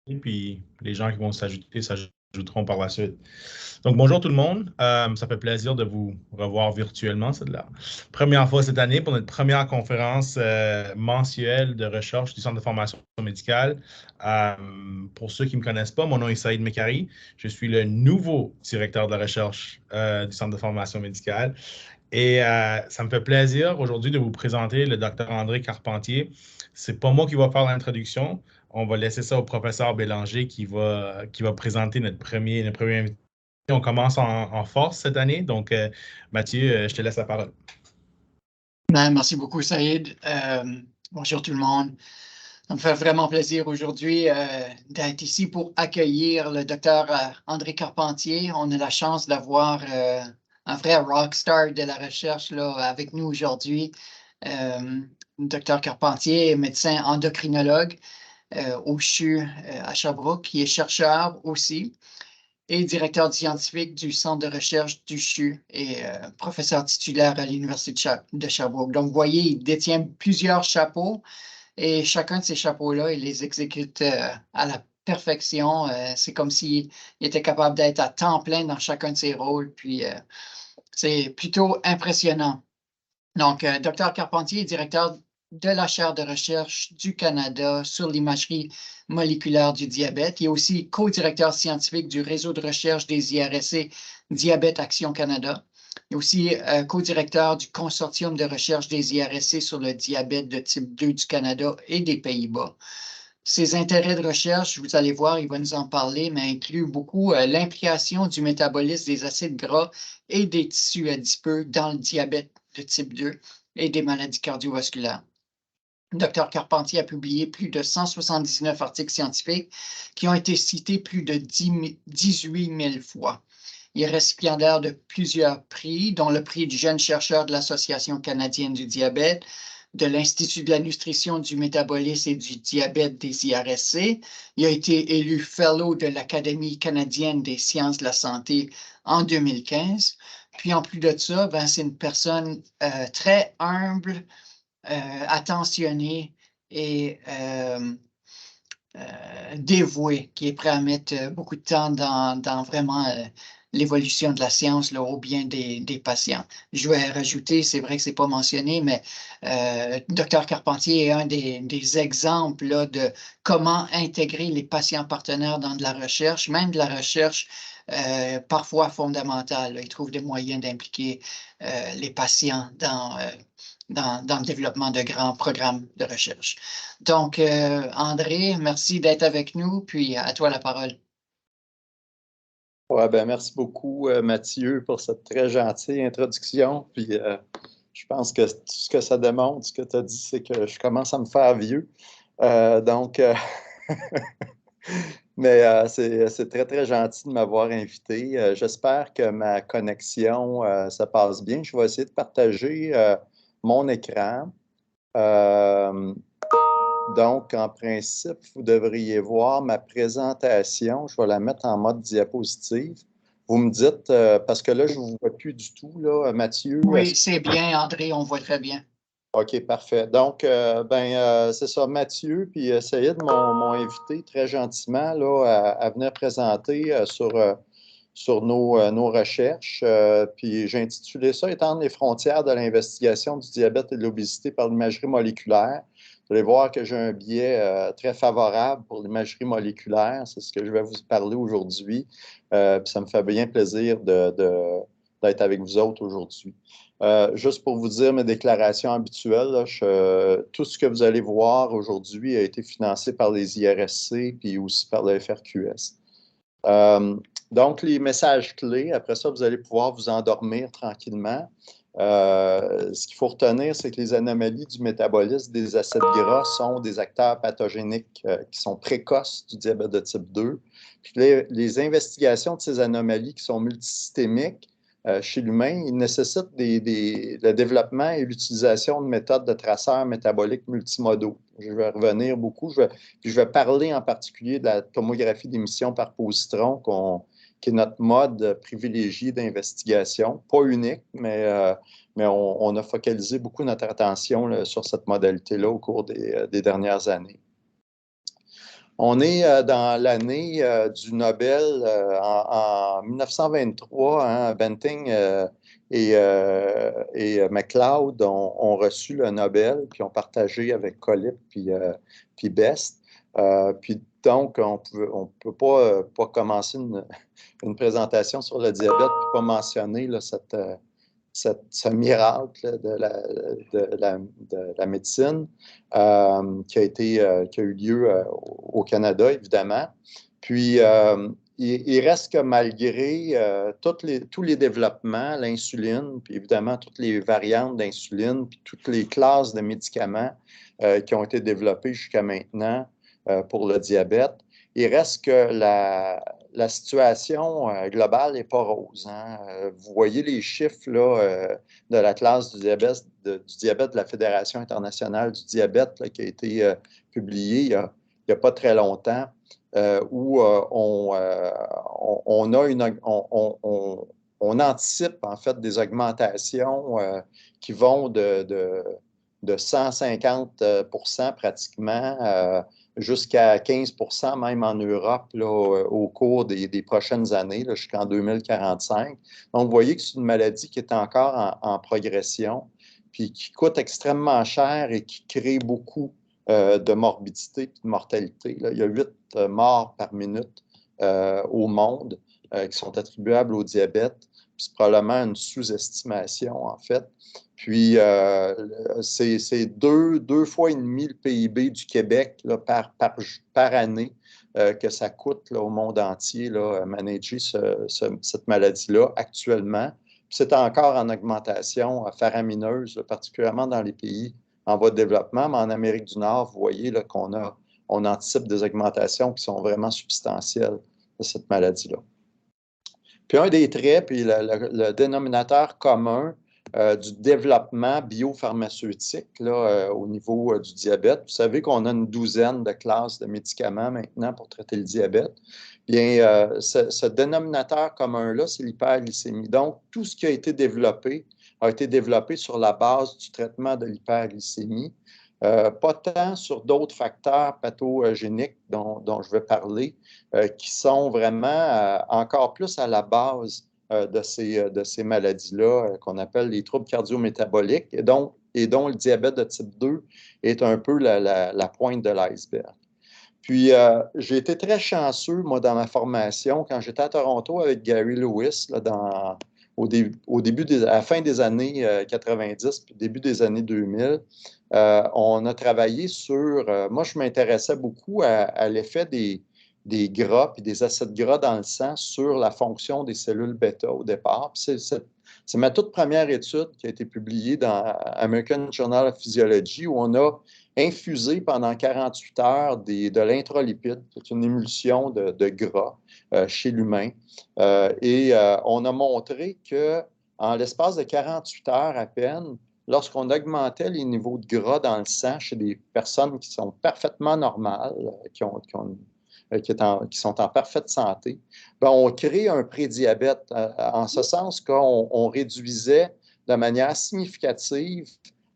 Et puis les gens qui vont s'ajouteront par la suite. Donc, bonjour tout le monde. Ça fait plaisir de vous revoir virtuellement. C'est la première fois cette année pour notre première conférence mensuelle de recherche du Centre de formation médicale. Pour ceux qui ne me connaissent pas, mon nom est Saïd Mekari. Je suis le nouveau directeur de la recherche du Centre de formation médicale. Et ça me fait plaisir aujourd'hui de vous présenter le docteur André Carpentier. C'est pas moi qui va faire l'introduction. On va laisser ça au professeur Bélanger qui va présenter notre premier invité. On commence en force cette année. Donc, Mathieu, je te laisse la parole. Merci beaucoup, Saïd. Bonjour tout le monde. Ça me fait vraiment plaisir aujourd'hui d'être ici pour accueillir le docteur André Carpentier. On a la chance d'avoir un vrai rockstar de la recherche là, avec nous aujourd'hui. Docteur Carpentier est médecin endocrinologue au CHU à Sherbrooke, qui est chercheur aussi et directeur scientifique du Centre de recherche du CHU et professeur titulaire à l'Université de Sherbrooke. Donc, vous voyez, il détient plusieurs chapeaux et chacun de ces chapeaux-là, il les exécute à la perfection. C'est comme s'il était capable d'être à temps plein dans chacun de ses rôles, puis c'est plutôt impressionnant. Donc, Dr Carpentier est directeur de la chaire de recherche du Canada sur l'imagerie moléculaire du diabète. Il est aussi co-directeur scientifique du réseau de recherche des IRSC Diabète Action Canada. Il est aussi co-directeur du consortium de recherche des IRSC sur le diabète de type 2 du Canada et des Pays-Bas. Ses intérêts de recherche, vous allez voir, il va nous en parler, mais incluent beaucoup l'implication du métabolisme des acides gras et des tissus adipeux dans le diabète de type 2 et des maladies cardiovasculaires. Dr Carpentier a publié plus de 179 articles scientifiques qui ont été cités plus de 18 000 fois. Il est récipiendaire de plusieurs prix, dont le prix du jeune chercheur de l'Association canadienne du diabète, de l'Institut de la nutrition, du métabolisme et du diabète des IRSC. Il a été élu Fellow de l'Académie canadienne des sciences de la santé en 2015. Puis en plus de ça, c'est une personne très humble, attentionné et dévoué, qui est prêt à mettre beaucoup de temps dans vraiment l'évolution de la science là, au bien des patients. Je vais rajouter, c'est vrai que ce n'est pas mentionné, mais Dr Carpentier est un des exemples là, de comment intégrer les patients partenaires dans de la recherche, même de la recherche parfois fondamentale. Là. Il trouve des moyens d'impliquer les patients dans le développement de grands programmes de recherche. Donc, André, merci d'être avec nous, puis à toi la parole. Ouais, merci beaucoup, Mathieu, pour cette très gentille introduction. Puis, je pense que tout ce que ça démontre, ce que tu as dit, c'est que je commence à me faire vieux. Mais c'est très, très gentil de m'avoir invité. J'espère que ma connexion, ça passe bien. Je vais essayer de partager mon écran. Donc, en principe, vous devriez voir ma présentation. Je vais la mettre en mode diapositive. Vous me dites, parce que là, je ne vous vois plus du tout, là, Mathieu. Oui, c'est bien, André, on voit très bien. OK, parfait. Donc, c'est ça, Mathieu puis Saïd m'ont invité très gentiment là, à venir présenter sur nos recherches. Puis j'ai intitulé ça « Étendre les frontières de l'investigation du diabète et de l'obésité par l'imagerie moléculaire ». Vous allez voir que j'ai un biais très favorable pour l'imagerie moléculaire. C'est ce que je vais vous parler aujourd'hui. Puis ça me fait bien plaisir d'être avec vous autres aujourd'hui. Juste pour vous dire mes déclarations habituelles, là, tout ce que vous allez voir aujourd'hui a été financé par les IRSC puis aussi par le FRQS. Donc, les messages clés, après ça, vous allez pouvoir vous endormir tranquillement. Ce qu'il faut retenir, c'est que les anomalies du métabolisme des acides gras sont des acteurs pathogéniques qui sont précoces du diabète de type 2. Puis les investigations de ces anomalies qui sont multisystémiques chez l'humain, ils nécessitent le développement et l'utilisation de méthodes de traceurs métaboliques multimodaux. Je vais revenir beaucoup. Je vais parler en particulier de la tomographie d'émission par positron, qui est notre mode privilégié d'investigation. Pas unique, mais on a focalisé beaucoup notre attention là, sur cette modalité-là au cours des dernières années. On est dans l'année du Nobel en 1923. Hein, Banting et MacLeod ont reçu le Nobel, puis ont partagé avec Collip puis Best. Puis donc, on ne peut pas commencer une présentation sur le diabète et pas mentionner là, ce miracle de la médecine qui a eu lieu au Canada, évidemment. Puis, il reste que malgré tous les développements, l'insuline, puis évidemment toutes les variantes d'insuline, puis toutes les classes de médicaments qui ont été développés jusqu'à maintenant pour le diabète, il reste que la situation globale n'est pas rose. Hein. Vous voyez les chiffres là, de la classe du diabète de la Fédération internationale du diabète là, qui a été publié il n'y a pas très longtemps, où on anticipe en fait des augmentations qui vont de 150% pratiquement jusqu'à 15% même en Europe là, au cours des prochaines années, jusqu'en 2045. Donc, vous voyez que c'est une maladie qui est encore en progression, puis qui coûte extrêmement cher et qui crée beaucoup de morbidité et de mortalité. Là. Il y a 8 morts par minute au monde qui sont attribuables au diabète. C'est probablement une sous-estimation, en fait. Puis, c'est deux fois et demi le PIB du Québec là, par année que ça coûte là, au monde entier, là, manager cette maladie-là actuellement. C'est encore en augmentation faramineuse, là, particulièrement dans les pays en voie de développement, mais en Amérique du Nord, vous voyez là, on anticipe des augmentations qui sont vraiment substantielles de cette maladie-là. Puis un des traits, puis le dénominateur commun du développement biopharmaceutique là, au niveau du diabète. Vous savez qu'on a une douzaine de classes de médicaments maintenant pour traiter le diabète. Bien, ce dénominateur commun-là, c'est l'hyperglycémie. Donc, tout ce qui a été développé sur la base du traitement de l'hyperglycémie, pas tant sur d'autres facteurs pathogéniques dont je vais parler, qui sont vraiment encore plus à la base de ces maladies-là qu'on appelle les troubles cardio-métaboliques et dont le diabète de type 2 est un peu la pointe de l'iceberg. Puis, j'ai été très chanceux, moi, dans ma formation, quand j'étais à Toronto avec Gary Lewis, là, à la fin des années 90 puis début des années 2000, on a travaillé sur... moi, je m'intéressais beaucoup à l'effet des gras et des acides gras dans le sang sur la fonction des cellules bêta au départ. C'est ma toute première étude qui a été publiée dans American Journal of Physiology où on a infusé pendant 48 heures de l'intralipide, qui est une émulsion de gras chez l'humain. Et on a montré qu'en l'espace de 48 heures à peine, lorsqu'on augmentait les niveaux de gras dans le sang chez des personnes qui sont parfaitement normales, qui sont en parfaite santé, bien, on crée un prédiabète en ce sens qu'on réduisait de manière significative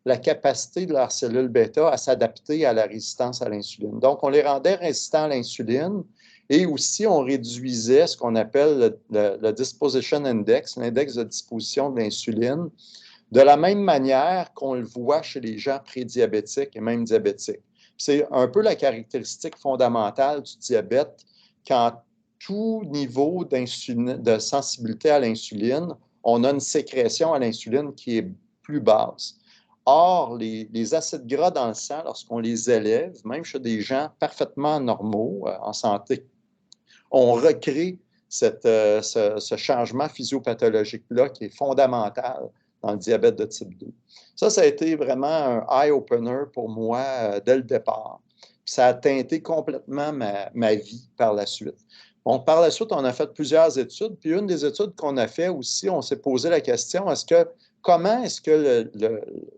la capacité de leurs cellules bêta à s'adapter à la résistance à l'insuline. Donc, on les rendait résistants à l'insuline et aussi on réduisait ce qu'on appelle le Disposition Index, l'index de disposition de l'insuline, de la même manière qu'on le voit chez les gens prédiabétiques et même diabétiques. C'est un peu la caractéristique fondamentale du diabète qu'en tout niveau de sensibilité à l'insuline, on a une sécrétion à l'insuline qui est plus basse. Or, les acides gras dans le sang, lorsqu'on les élève, même chez des gens parfaitement normaux, en santé, on recrée ce changement physiopathologique-là qui est fondamental dans le diabète de type 2. Ça a été vraiment un eye-opener pour moi dès le départ. Puis ça a teinté complètement ma vie par la suite. Donc, par la suite, on a fait plusieurs études. Puis une des études qu'on a fait aussi, on s'est posé la question, comment est-ce que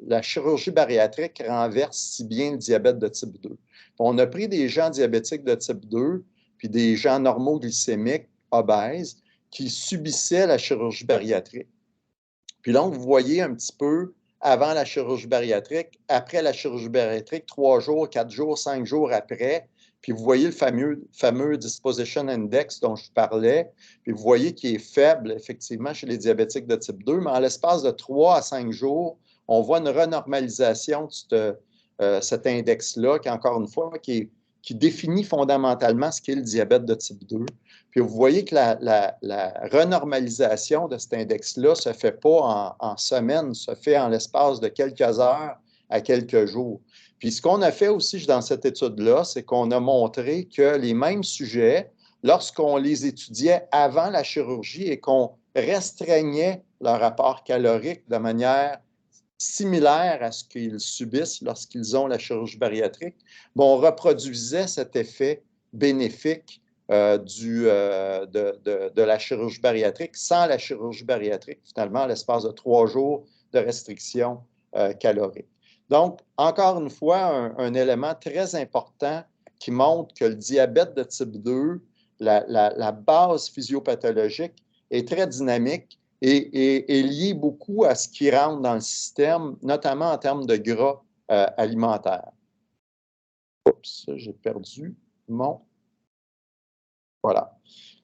la chirurgie bariatrique renverse si bien le diabète de type 2? On a pris des gens diabétiques de type 2, puis des gens normaux glycémiques, obèses, qui subissaient la chirurgie bariatrique. Puis donc, vous voyez un petit peu avant la chirurgie bariatrique, après la chirurgie bariatrique, 3 jours, 4 jours, 5 jours après. Puis vous voyez le fameux Disposition Index dont je parlais. Puis vous voyez qu'il est faible, effectivement, chez les diabétiques de type 2, mais en l'espace de 3 à 5 jours, on voit une renormalisation de cet index-là, qui, encore une fois, qui définit fondamentalement ce qu'est le diabète de type 2. Puis vous voyez que la renormalisation de cet index-là ne se fait pas en semaines, se fait en l'espace de quelques heures à quelques jours. Puis ce qu'on a fait aussi dans cette étude-là, c'est qu'on a montré que les mêmes sujets, lorsqu'on les étudiait avant la chirurgie et qu'on restreignait leur apport calorique de manière similaire à ce qu'ils subissent lorsqu'ils ont la chirurgie bariatrique, on reproduisait cet effet bénéfique de la chirurgie bariatrique sans la chirurgie bariatrique, finalement, à l'espace de 3 jours de restriction calorique. Donc, encore une fois, un élément très important qui montre que le diabète de type 2, la base physiopathologique est très dynamique et liée beaucoup à ce qui rentre dans le système, notamment en termes de gras alimentaires. Oups, j'ai perdu mon... Voilà.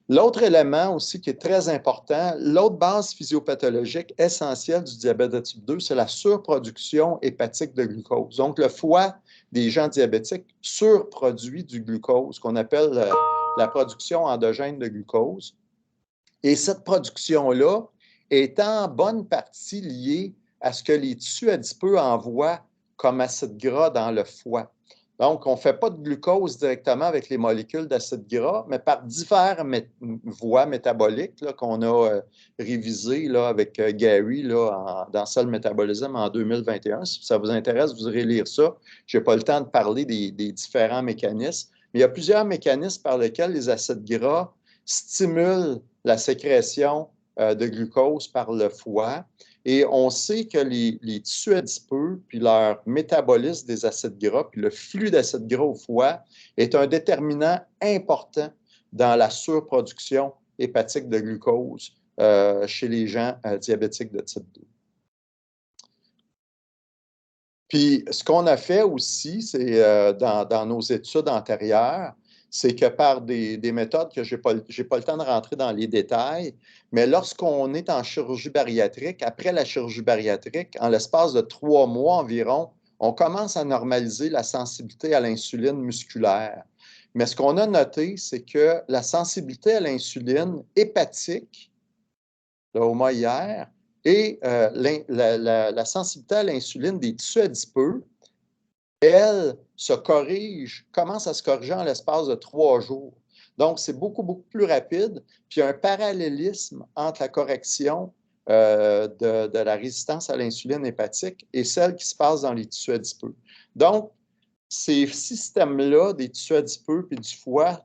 L'autre élément aussi qui est très important, l'autre base physiopathologique essentielle du diabète de type 2, c'est la surproduction hépatique de glucose. Donc, le foie des gens diabétiques surproduit du glucose, qu'on appelle la production endogène de glucose. Et cette production-là est en bonne partie liée à ce que les tissus adipeux envoient comme acide gras dans le foie. Donc, on ne fait pas de glucose directement avec les molécules d'acide gras, mais par diverses voies métaboliques qu'on a révisées avec Gary dans Cell Metabolism en 2021. Si ça vous intéresse, vous irez lire ça. Je n'ai pas le temps de parler des différents mécanismes, mais il y a plusieurs mécanismes par lesquels les acides gras stimulent la sécrétion de glucose par le foie. Et on sait que les tissus adipeux, puis leur métabolisme des acides gras, puis le flux d'acides gras au foie est un déterminant important dans la surproduction hépatique de glucose chez les gens diabétiques de type 2. Puis, ce qu'on a fait aussi, c'est dans nos études antérieures, c'est que par des méthodes que je n'ai pas le temps de rentrer dans les détails, mais lorsqu'on est en chirurgie bariatrique, après la chirurgie bariatrique, en l'espace de 3 mois environ, on commence à normaliser la sensibilité à l'insuline musculaire. Mais ce qu'on a noté, c'est que la sensibilité à l'insuline hépatique, le HOMA-IR, et la sensibilité à l'insuline des tissus adipeux, elle commence à se corriger en l'espace de 3 jours. Donc, c'est beaucoup, beaucoup plus rapide. Puis, il y a un parallélisme entre la correction de la résistance à l'insuline hépatique et celle qui se passe dans les tissus adipeux. Donc, ces systèmes-là, des tissus adipeux et du foie,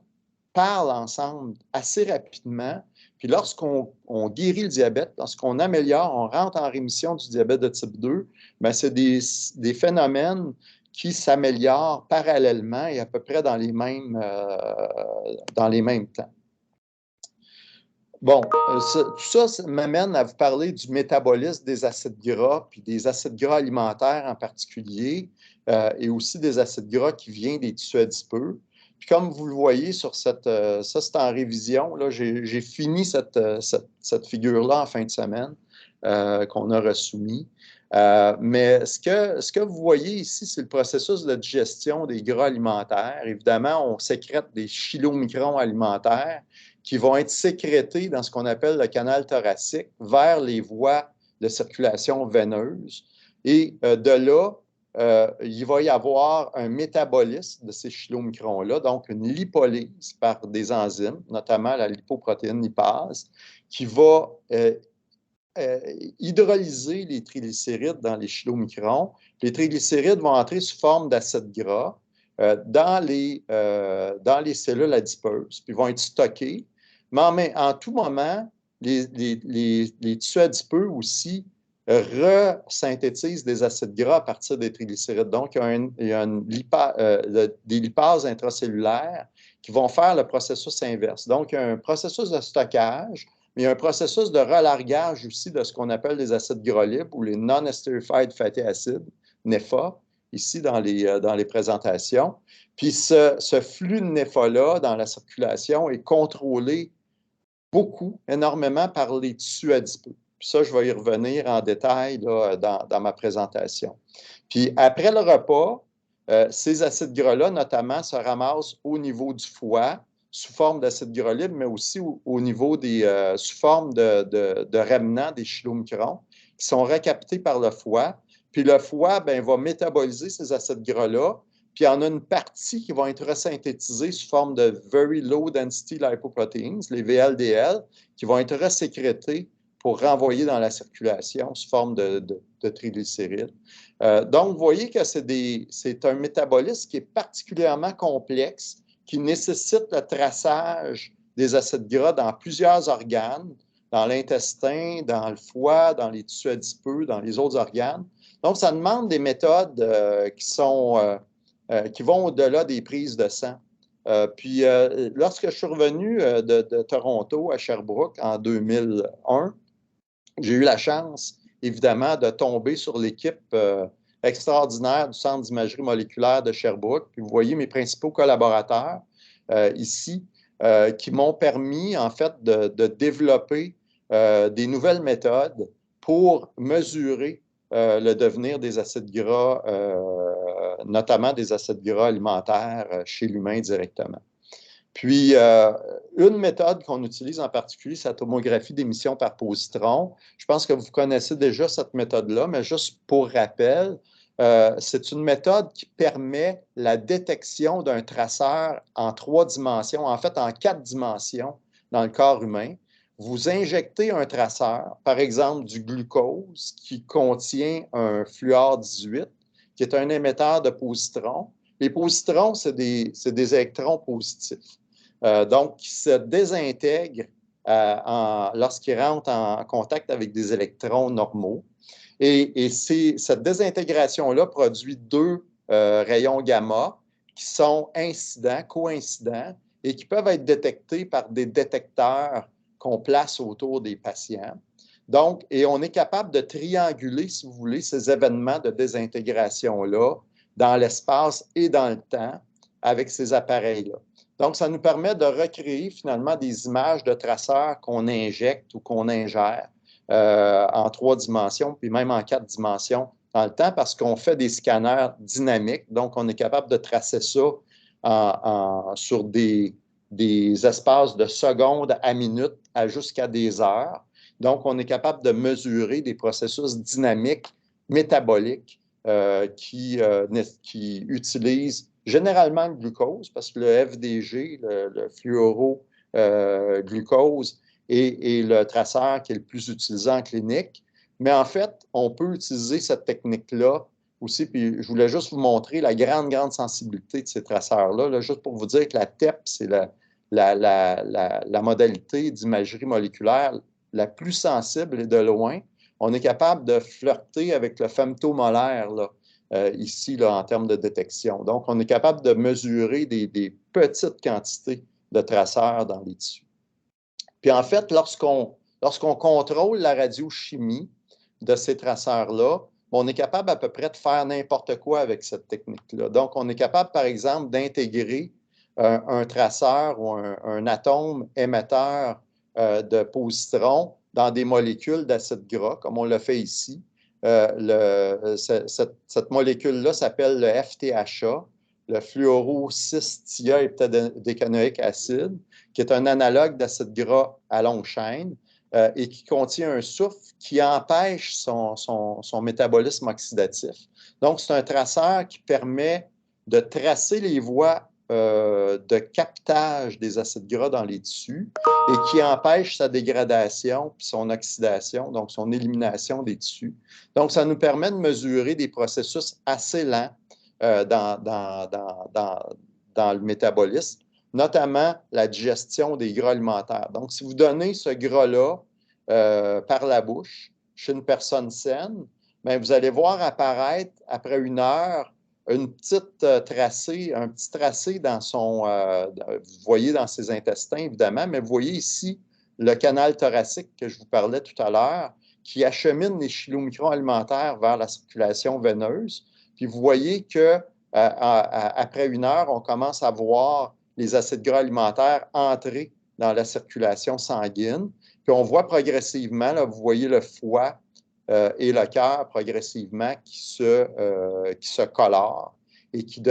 parlent ensemble assez rapidement. Puis, lorsqu'on guérit le diabète, lorsqu'on améliore, on rentre en rémission du diabète de type 2, bien, c'est des phénomènes qui s'améliorent parallèlement et à peu près dans les mêmes temps. Bon, tout ça m'amène à vous parler du métabolisme des acides gras, puis des acides gras alimentaires en particulier, et aussi des acides gras qui viennent des tissus adipeux. Puis comme vous le voyez sur ça c'est en révision, j'ai fini cette figure-là en fin de semaine qu'on a resoumis. Mais ce que vous voyez ici, c'est le processus de digestion des gras alimentaires. Évidemment, on sécrète des chylomicrons alimentaires qui vont être sécrétés dans ce qu'on appelle le canal thoracique vers les voies de circulation veineuse. Et de là, il va y avoir un métabolisme de ces chylomicrons-là, donc une lipolyse par des enzymes, notamment la lipoprotéine lipase, qui va hydrolyser les triglycérides dans les chylomicrons. Les triglycérides vont entrer sous forme d'acide gras dans les cellules adipeuses, puis vont être stockés. Mais en tout moment, les tissus adipeux aussi resynthétisent des acides gras à partir des triglycérides. Donc, il y a des lipases intracellulaires qui vont faire le processus inverse. Donc, il y a un processus de stockage, mais il y a un processus de relargage aussi de ce qu'on appelle les acides gras libres ou les non-esterified fatty acids, NEFA, ici dans les présentations. Puis ce flux de NEFA-là dans la circulation est contrôlé énormément par les tissus adipeux. Puis ça, je vais y revenir en détail là, dans ma présentation. Puis après le repas, ces acides gras-là, notamment, se ramassent au niveau du foie, sous forme d'acides gras libres, mais aussi au niveau sous forme de remnants des chylomicrons, qui sont recaptés par le foie. Puis le foie va métaboliser ces acides gras-là, puis il y en a une partie qui va être resynthétisée sous forme de Very Low Density Lipoproteins, les VLDL, qui vont être resécrétés pour renvoyer dans la circulation sous forme de triglycérides. Donc, vous voyez que c'est un métabolisme qui est particulièrement complexe, qui nécessite le traçage des acides gras dans plusieurs organes, dans l'intestin, dans le foie, dans les tissus adipeux, dans les autres organes. Donc, ça demande des méthodes qui vont au-delà des prises de sang. Puis, lorsque je suis revenu de Toronto à Sherbrooke en 2001, j'ai eu la chance, évidemment, de tomber sur l'équipe extraordinaire du Centre d'imagerie moléculaire de Sherbrooke. Puis, vous voyez mes principaux collaborateurs ici qui m'ont permis, en fait, de développer des nouvelles méthodes pour mesurer le devenir des acides gras, notamment des acides gras alimentaires chez l'humain directement. Puis, une méthode qu'on utilise en particulier, c'est la tomographie d'émission par positron. Je pense que vous connaissez déjà cette méthode-là, mais juste pour rappel, c'est une méthode qui permet la détection d'un traceur en 3 dimensions, en fait en 4 dimensions dans le corps humain. Vous injectez un traceur, par exemple du glucose, qui contient un fluor 18, qui est un émetteur de positrons. Les positrons, c'est des électrons positifs. Donc, qui se désintègrent lorsqu'ils rentrent en contact avec des électrons normaux. Et cette désintégration-là produit 2 rayons gamma qui sont incidents, coïncidents, et qui peuvent être détectés par des détecteurs qu'on place autour des patients. Donc, et on est capable de trianguler, si vous voulez, ces événements de désintégration-là dans l'espace et dans le temps avec ces appareils-là. Donc, ça nous permet de recréer finalement des images de traceurs qu'on injecte ou qu'on ingère en 3 dimensions, puis même en 4 dimensions dans le temps, parce qu'on fait des scanners dynamiques. Donc, on est capable de tracer ça sur des espaces de secondes à minutes jusqu'à des heures. Donc, on est capable de mesurer des processus dynamiques, métaboliques, qui utilisent généralement le glucose, parce que le FDG, le fluoroglucose, est le traceur qui est le plus utilisé en clinique. Mais en fait, on peut utiliser cette technique-là aussi, puis je voulais juste vous montrer la grande sensibilité de ces traceurs-là, là, juste pour vous dire que la TEP, c'est la modalité d'imagerie moléculaire la plus sensible et de loin. On est capable de flirter avec le femtomolaire, là, ici, là, en termes de détection. Donc, on est capable de mesurer des petites quantités de traceurs dans les tissus. Puis, en fait, lorsqu'on contrôle la radiochimie de ces traceurs-là, on est capable à peu près de faire n'importe quoi avec cette technique-là. Donc, on est capable, par exemple, d'intégrer un traceur ou un atome émetteur de positrons dans des molécules d'acide gras, comme on le fait ici. Cette molécule-là s'appelle le FTHA, le fluoro-6-thiaheptadécanoïque acide, qui est un analogue d'acide gras à longue chaîne et qui contient un soufre qui empêche son métabolisme oxydatif. Donc, c'est un traceur qui permet de tracer les voies de captage des acides gras dans les tissus et qui empêche sa dégradation puis son oxydation, donc son élimination des tissus. Donc, ça nous permet de mesurer des processus assez lents dans le métabolisme, notamment la digestion des gras alimentaires. Donc, si vous donnez ce gras-là par la bouche chez une personne saine, bien, vous allez voir apparaître après 1 heure un petit tracé dans vous voyez dans ses intestins, évidemment, mais vous voyez ici le canal thoracique que je vous parlais tout à l'heure, qui achemine les chylomicrons alimentaires vers la circulation veineuse. Puis vous voyez que après 1 heure, on commence à voir les acides gras alimentaires entrer dans la circulation sanguine. Puis on voit progressivement, là, vous voyez le foie et le cœur progressivement qui se colorent et qui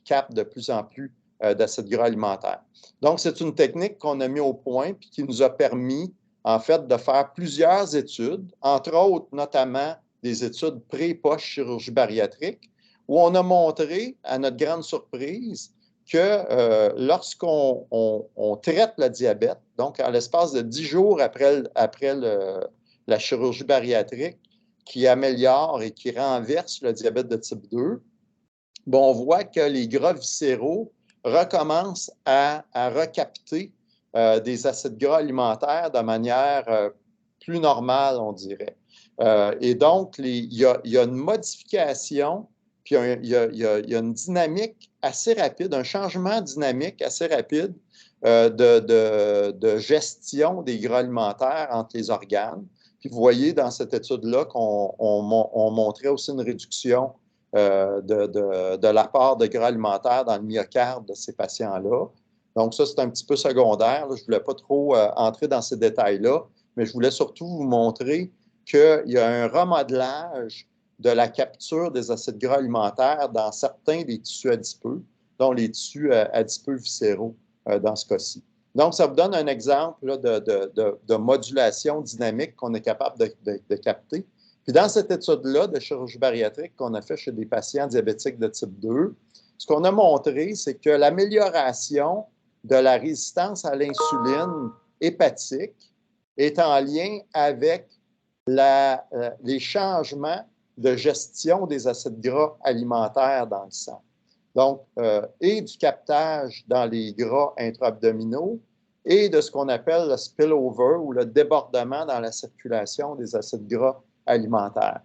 captent de plus en plus d'acides gras alimentaires. Donc, c'est une technique qu'on a mis au point puis qui nous a permis, en fait, de faire plusieurs études, entre autres, notamment des études pré- et post-chirurgie bariatrique, où on a montré, à notre grande surprise, que lorsqu'on traite le diabète, donc en l'espace de 10 jours après la chirurgie bariatrique, qui améliore et qui renverse le diabète de type 2, bon, on voit que les gras viscéraux recommencent à recapter des acides gras alimentaires de manière plus normale, on dirait. Et donc, il y a une modification, puis il y a une dynamique assez rapide, un changement dynamique assez rapide de gestion des gras alimentaires entre les organes. Puis vous voyez dans cette étude-là qu'on montrait aussi une réduction de l'apport de gras alimentaires dans le myocarde de ces patients-là. Donc ça, c'est un petit peu secondaire. Je ne voulais pas trop entrer dans ces détails-là, mais je voulais surtout vous montrer qu'il y a un remodelage de la capture des acides gras alimentaires dans certains des tissus adipeux, dont les tissus adipeux viscéraux dans ce cas-ci. Donc, ça vous donne un exemple là, de modulation dynamique qu'on est capable de capter. Puis dans cette étude-là de chirurgie bariatrique qu'on a fait chez des patients diabétiques de type 2, ce qu'on a montré, c'est que l'amélioration de la résistance à l'insuline hépatique est en lien avec les changements de gestion des acides gras alimentaires dans le sang. Donc, et du captage dans les gras intra-abdominaux et de ce qu'on appelle le spillover ou le débordement dans la circulation des acides gras alimentaires.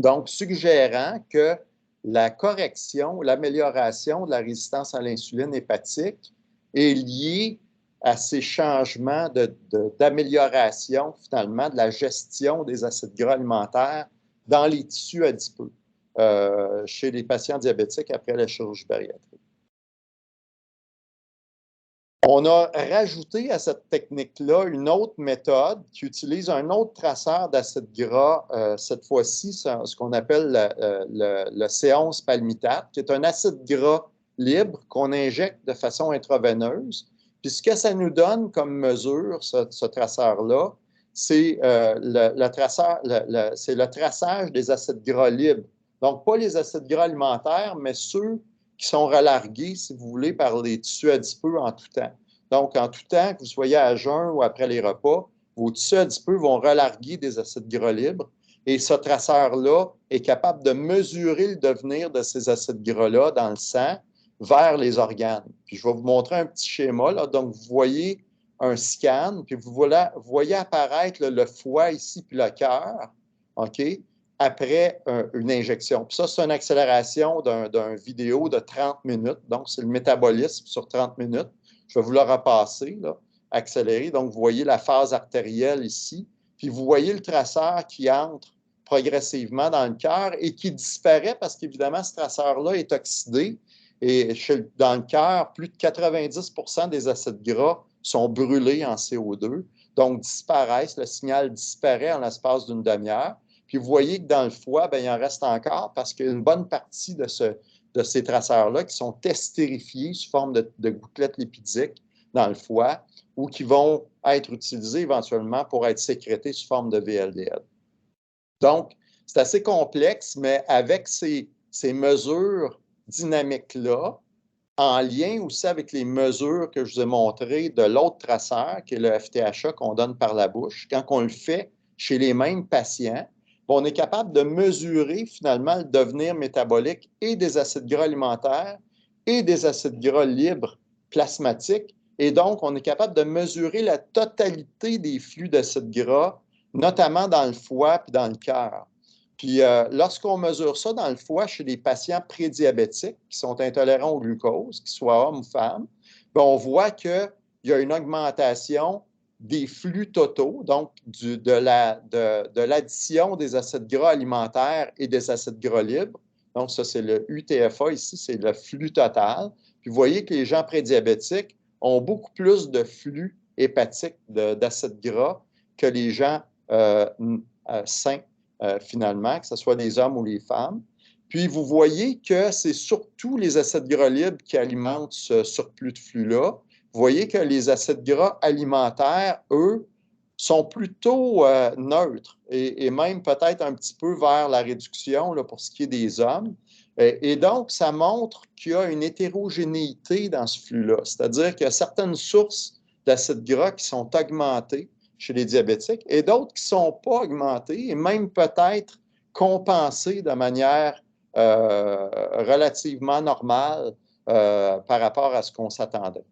Donc, suggérant que la correction, l'amélioration de la résistance à l'insuline hépatique est liée à ces changements d'amélioration, finalement, de la gestion des acides gras alimentaires dans les tissus adipeux chez les patients diabétiques après la chirurgie bariatrique. On a rajouté à cette technique-là une autre méthode qui utilise un autre traceur d'acides gras, cette fois-ci, ce qu'on appelle le C11 palmitate, qui est un acide gras libre qu'on injecte de façon intraveineuse. Puis ce que ça nous donne comme mesure, ce traceur-là, c'est le traçage des acides gras libres. Donc, pas les acides gras alimentaires, mais ceux qui sont relargués, si vous voulez, par les tissus adipeux en tout temps. Donc, en tout temps, que vous soyez à jeun ou après les repas, vos tissus adipeux vont relarguer des acides gras libres et ce traceur-là est capable de mesurer le devenir de ces acides gras-là dans le sang vers les organes. Puis, je vais vous montrer un petit schéma. Là. Donc, vous voyez un scan, puis vous voyez apparaître le foie ici, puis le cœur, OK, après une injection. Puis ça, c'est une accélération d'un vidéo de 30 minutes. Donc, c'est le métabolisme sur 30 minutes. Je vais vous le repasser, là, accéléré. Donc, vous voyez la phase artérielle ici. Puis, vous voyez le traceur qui entre progressivement dans le cœur et qui disparaît parce qu'évidemment, ce traceur-là est oxydé. Et dans le cœur, plus de 90% des acides gras sont brûlés en CO2. Donc, disparaissent. Le signal disparaît en l'espace d'une demi-heure. Puis, vous voyez que dans le foie, bien, il en reste encore parce qu'il y a une bonne partie de ces traceurs-là qui sont estérifiés sous forme de gouttelettes lipidiques dans le foie ou qui vont être utilisés éventuellement pour être sécrétés sous forme de VLDL. Donc, c'est assez complexe, mais avec ces mesures dynamiques-là, en lien aussi avec les mesures que je vous ai montrées de l'autre traceur, qui est le FTHA qu'on donne par la bouche, quand on le fait chez les mêmes patients, on est capable de mesurer finalement le devenir métabolique et des acides gras alimentaires et des acides gras libres plasmatiques. Et donc, on est capable de mesurer la totalité des flux d'acides gras, notamment dans le foie et dans le cœur. Puis, lorsqu'on mesure ça dans le foie chez les patients prédiabétiques qui sont intolérants au glucose, qu'ils soient hommes ou femmes, bien, on voit qu'il y a une augmentation des flux totaux, donc de l'addition des acides gras alimentaires et des acides gras libres. Donc, ça, c'est le UTFA ici, c'est le flux total. Puis, vous voyez que les gens prédiabétiques ont beaucoup plus de flux hépatique d'acides gras que les gens sains, finalement, que ce soit les hommes ou les femmes. Puis, vous voyez que c'est surtout les acides gras libres qui alimentent ce surplus de flux-là. Vous voyez que les acides gras alimentaires, eux, sont plutôt neutres et même peut-être un petit peu vers la réduction là, pour ce qui est des hommes. Et donc, ça montre qu'il y a une hétérogénéité dans ce flux-là. C'est-à-dire qu'il y a certaines sources d'acides gras qui sont augmentées chez les diabétiques et d'autres qui ne sont pas augmentées et même peut-être compensées de manière relativement normale par rapport à ce qu'on s'attendait.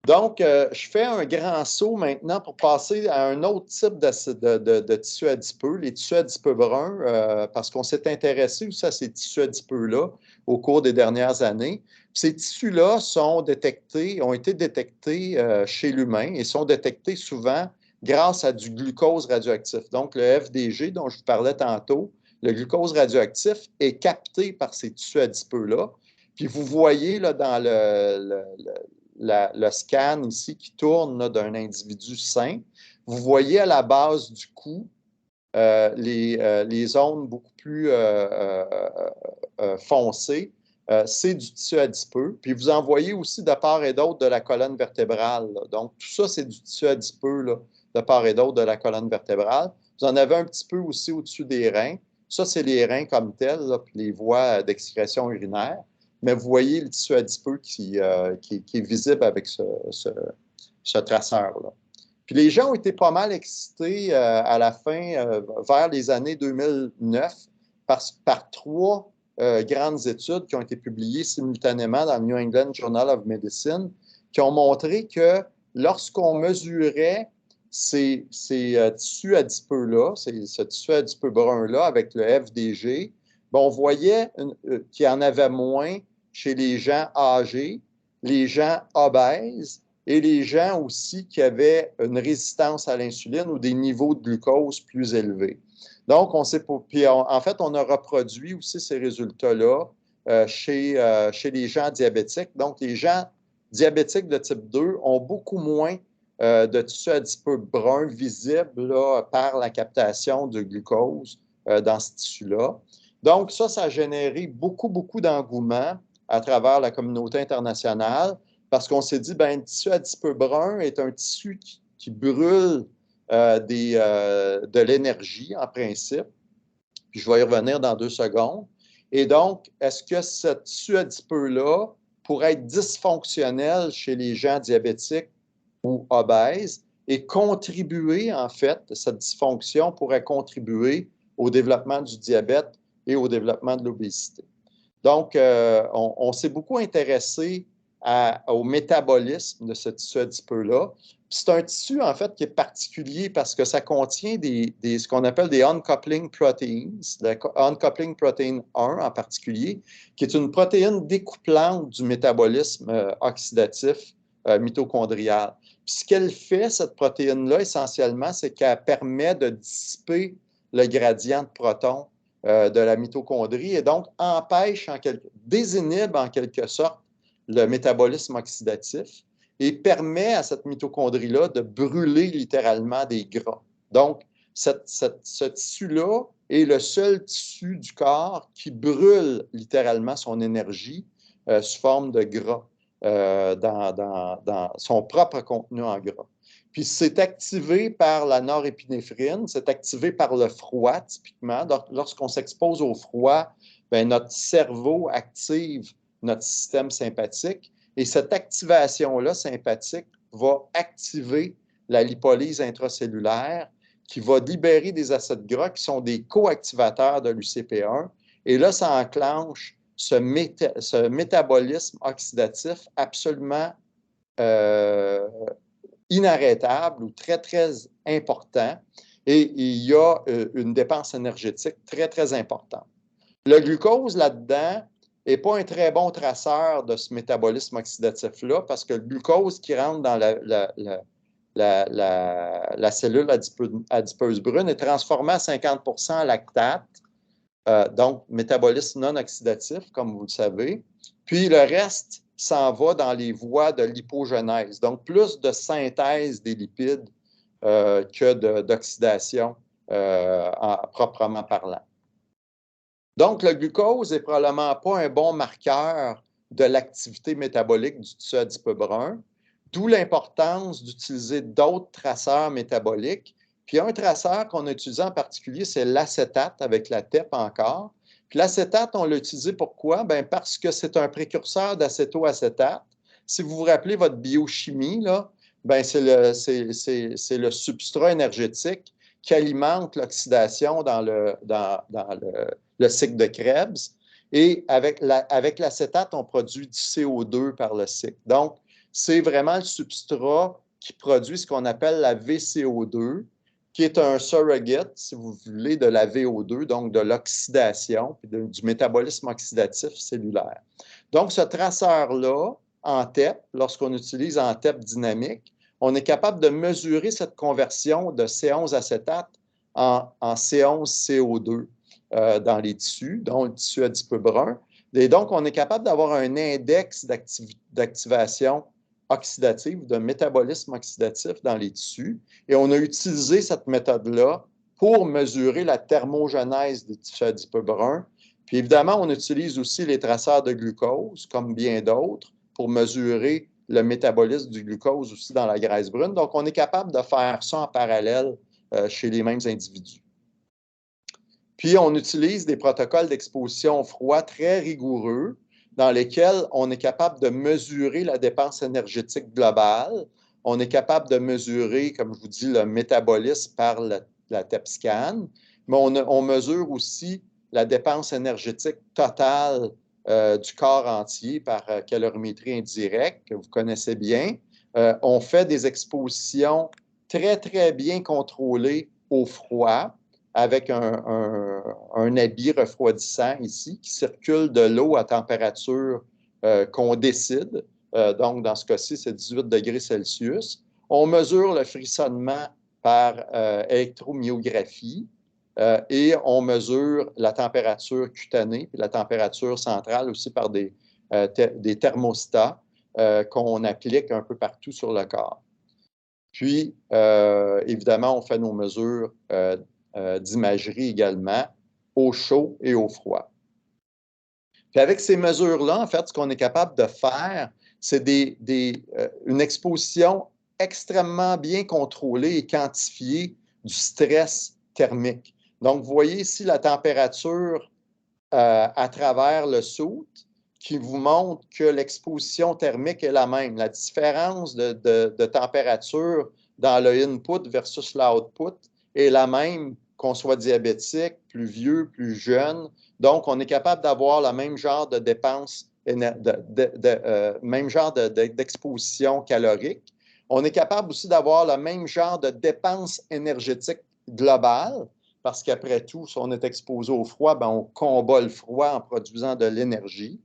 Donc, je fais un grand saut maintenant pour passer à un autre type de tissus adipeux, les tissus adipeux bruns, parce qu'on s'est intéressé aussi à ces tissus adipeux-là au cours des dernières années. Ces tissus-là ont été détectés chez l'humain et sont détectés souvent grâce à du glucose radioactif. Donc, le FDG dont je vous parlais tantôt, le glucose radioactif est capté par ces tissus adipeux-là. Puis, vous voyez là, dans le scan ici qui tourne d'un individu sain, vous voyez à la base du cou les zones beaucoup plus foncées. C'est du tissu adipeux. Puis vous en voyez aussi de part et d'autre de la colonne vertébrale. Là. Donc, tout ça, c'est du tissu adipeux là, de part et d'autre de la colonne vertébrale. Vous en avez un petit peu aussi au-dessus des reins. Ça, c'est les reins comme tels, là, puis les voies d'excrétion urinaire. Mais vous voyez le tissu adipeux qui est visible avec ce traceur-là. Puis les gens ont été pas mal excités à la fin, vers les années 2009, par trois grandes études qui ont été publiées simultanément dans le New England Journal of Medicine, qui ont montré que lorsqu'on mesurait ces tissus adipeux-là, ce tissu adipeux brun-là avec le FDG, on voyait qu'il y en avait moins chez les gens âgés, les gens obèses et les gens aussi qui avaient une résistance à l'insuline ou des niveaux de glucose plus élevés. Donc, en fait, on a reproduit aussi ces résultats-là chez les gens diabétiques. Donc, les gens diabétiques de type 2 ont beaucoup moins de tissu adipeux brun visible là, par la captation de glucose dans ce tissu-là. Donc, ça a généré beaucoup d'engouement à travers la communauté internationale parce qu'on s'est dit, le tissu adipeux brun est un tissu qui brûle de l'énergie en principe. Puis je vais y revenir dans 2 secondes. Et donc, est-ce que ce tissu adipeux-là pourrait être dysfonctionnel chez les gens diabétiques ou obèses et contribuer, en fait, cette dysfonction pourrait contribuer au développement du diabète et au développement de l'obésité. Donc, on s'est beaucoup intéressé au métabolisme de ce tissu adipeux-là. C'est un tissu, en fait, qui est particulier parce que ça contient ce qu'on appelle des uncoupling proteins, le uncoupling protein 1 en particulier, qui est une protéine découplante du métabolisme oxydatif mitochondrial. Puis ce qu'elle fait, cette protéine-là, essentiellement, c'est qu'elle permet de dissiper le gradient de protons de la mitochondrie et donc désinhibe en quelque sorte le métabolisme oxydatif et permet à cette mitochondrie-là de brûler littéralement des gras. Donc, ce tissu-là est le seul tissu du corps qui brûle littéralement son énergie sous forme de gras dans son propre contenu en gras. Puis c'est activé par la norépinéphrine, c'est activé par le froid typiquement. Donc, lorsqu'on s'expose au froid, notre cerveau active notre système sympathique et cette activation-là sympathique va activer la lipolyse intracellulaire qui va libérer des acides gras qui sont des coactivateurs de l'UCP1 et là, ça enclenche ce métabolisme oxydatif absolument inarrêtable ou très important et il y a une dépense énergétique très importante. Le glucose là-dedans n'est pas un très bon traceur de ce métabolisme oxydatif-là parce que le glucose qui rentre dans la cellule adipeuse brune est transformé à 50% en lactate, donc métabolisme non oxydatif, comme vous le savez. Puis le reste s'en va dans les voies de lipogenèse, donc plus de synthèse des lipides que d'oxydation proprement parlant. Donc, le glucose n'est probablement pas un bon marqueur de l'activité métabolique du tissu adipeux brun, d'où l'importance d'utiliser d'autres traceurs métaboliques. Puis un traceur qu'on a utilisé en particulier, c'est l'acétate avec la TEP encore. Puis l'acétate, on l'a utilisé pourquoi? Bien, parce que c'est un précurseur d'acétoacétate. Si vous vous rappelez votre biochimie, là, bien, c'est le substrat énergétique qui alimente l'oxydation dans le cycle de Krebs. Et avec l'acétate, on produit du CO2 par le cycle. Donc, c'est vraiment le substrat qui produit ce qu'on appelle la VCO2, qui est un surrogate, si vous voulez, de la VO2, donc de l'oxydation, puis du métabolisme oxydatif cellulaire. Donc, ce traceur-là, en TEP, lorsqu'on utilise en TEP dynamique, on est capable de mesurer cette conversion de C11-acétate en C11-CO2 dans les tissus, dont le tissu adipeux brun. Et donc, on est capable d'avoir un index d'activation oxydative, de métabolisme oxydatif dans les tissus. Et on a utilisé cette méthode-là pour mesurer la thermogenèse des tissus adipeux bruns. Puis évidemment, on utilise aussi les traceurs de glucose, comme bien d'autres, pour mesurer le métabolisme du glucose aussi dans la graisse brune. Donc, on est capable de faire ça en parallèle chez les mêmes individus. Puis, on utilise des protocoles d'exposition au froid très rigoureux dans lesquels on est capable de mesurer la dépense énergétique globale. On est capable de mesurer, comme je vous dis, le métabolisme par la TEP scan, mais on mesure aussi la dépense énergétique totale du corps entier par calorimétrie indirecte, que vous connaissez bien. On fait des expositions très, très bien contrôlées au froid avec un habit refroidissant ici qui circule de l'eau à température qu'on décide. Donc, dans ce cas-ci, c'est 18 degrés Celsius. On mesure le frissonnement par électromyographie. Et on mesure la température cutanée et la température centrale aussi par des thermostats qu'on applique un peu partout sur le corps. Puis, évidemment, on fait nos mesures d'imagerie également au chaud et au froid. Puis avec ces mesures-là, en fait, ce qu'on est capable de faire, c'est une exposition extrêmement bien contrôlée et quantifiée du stress thermique. Donc, vous voyez ici la température à travers le soute qui vous montre que l'exposition thermique est la même. La différence de température dans le input versus l'output est la même qu'on soit diabétique, plus vieux, plus jeune. Donc, on est capable d'avoir le même genre de dépense, même genre d'exposition calorique. On est capable aussi d'avoir le même genre de dépense énergétique globale, parce qu'après tout, si on est exposé au froid, bien, on combat le froid en produisant de l'énergie.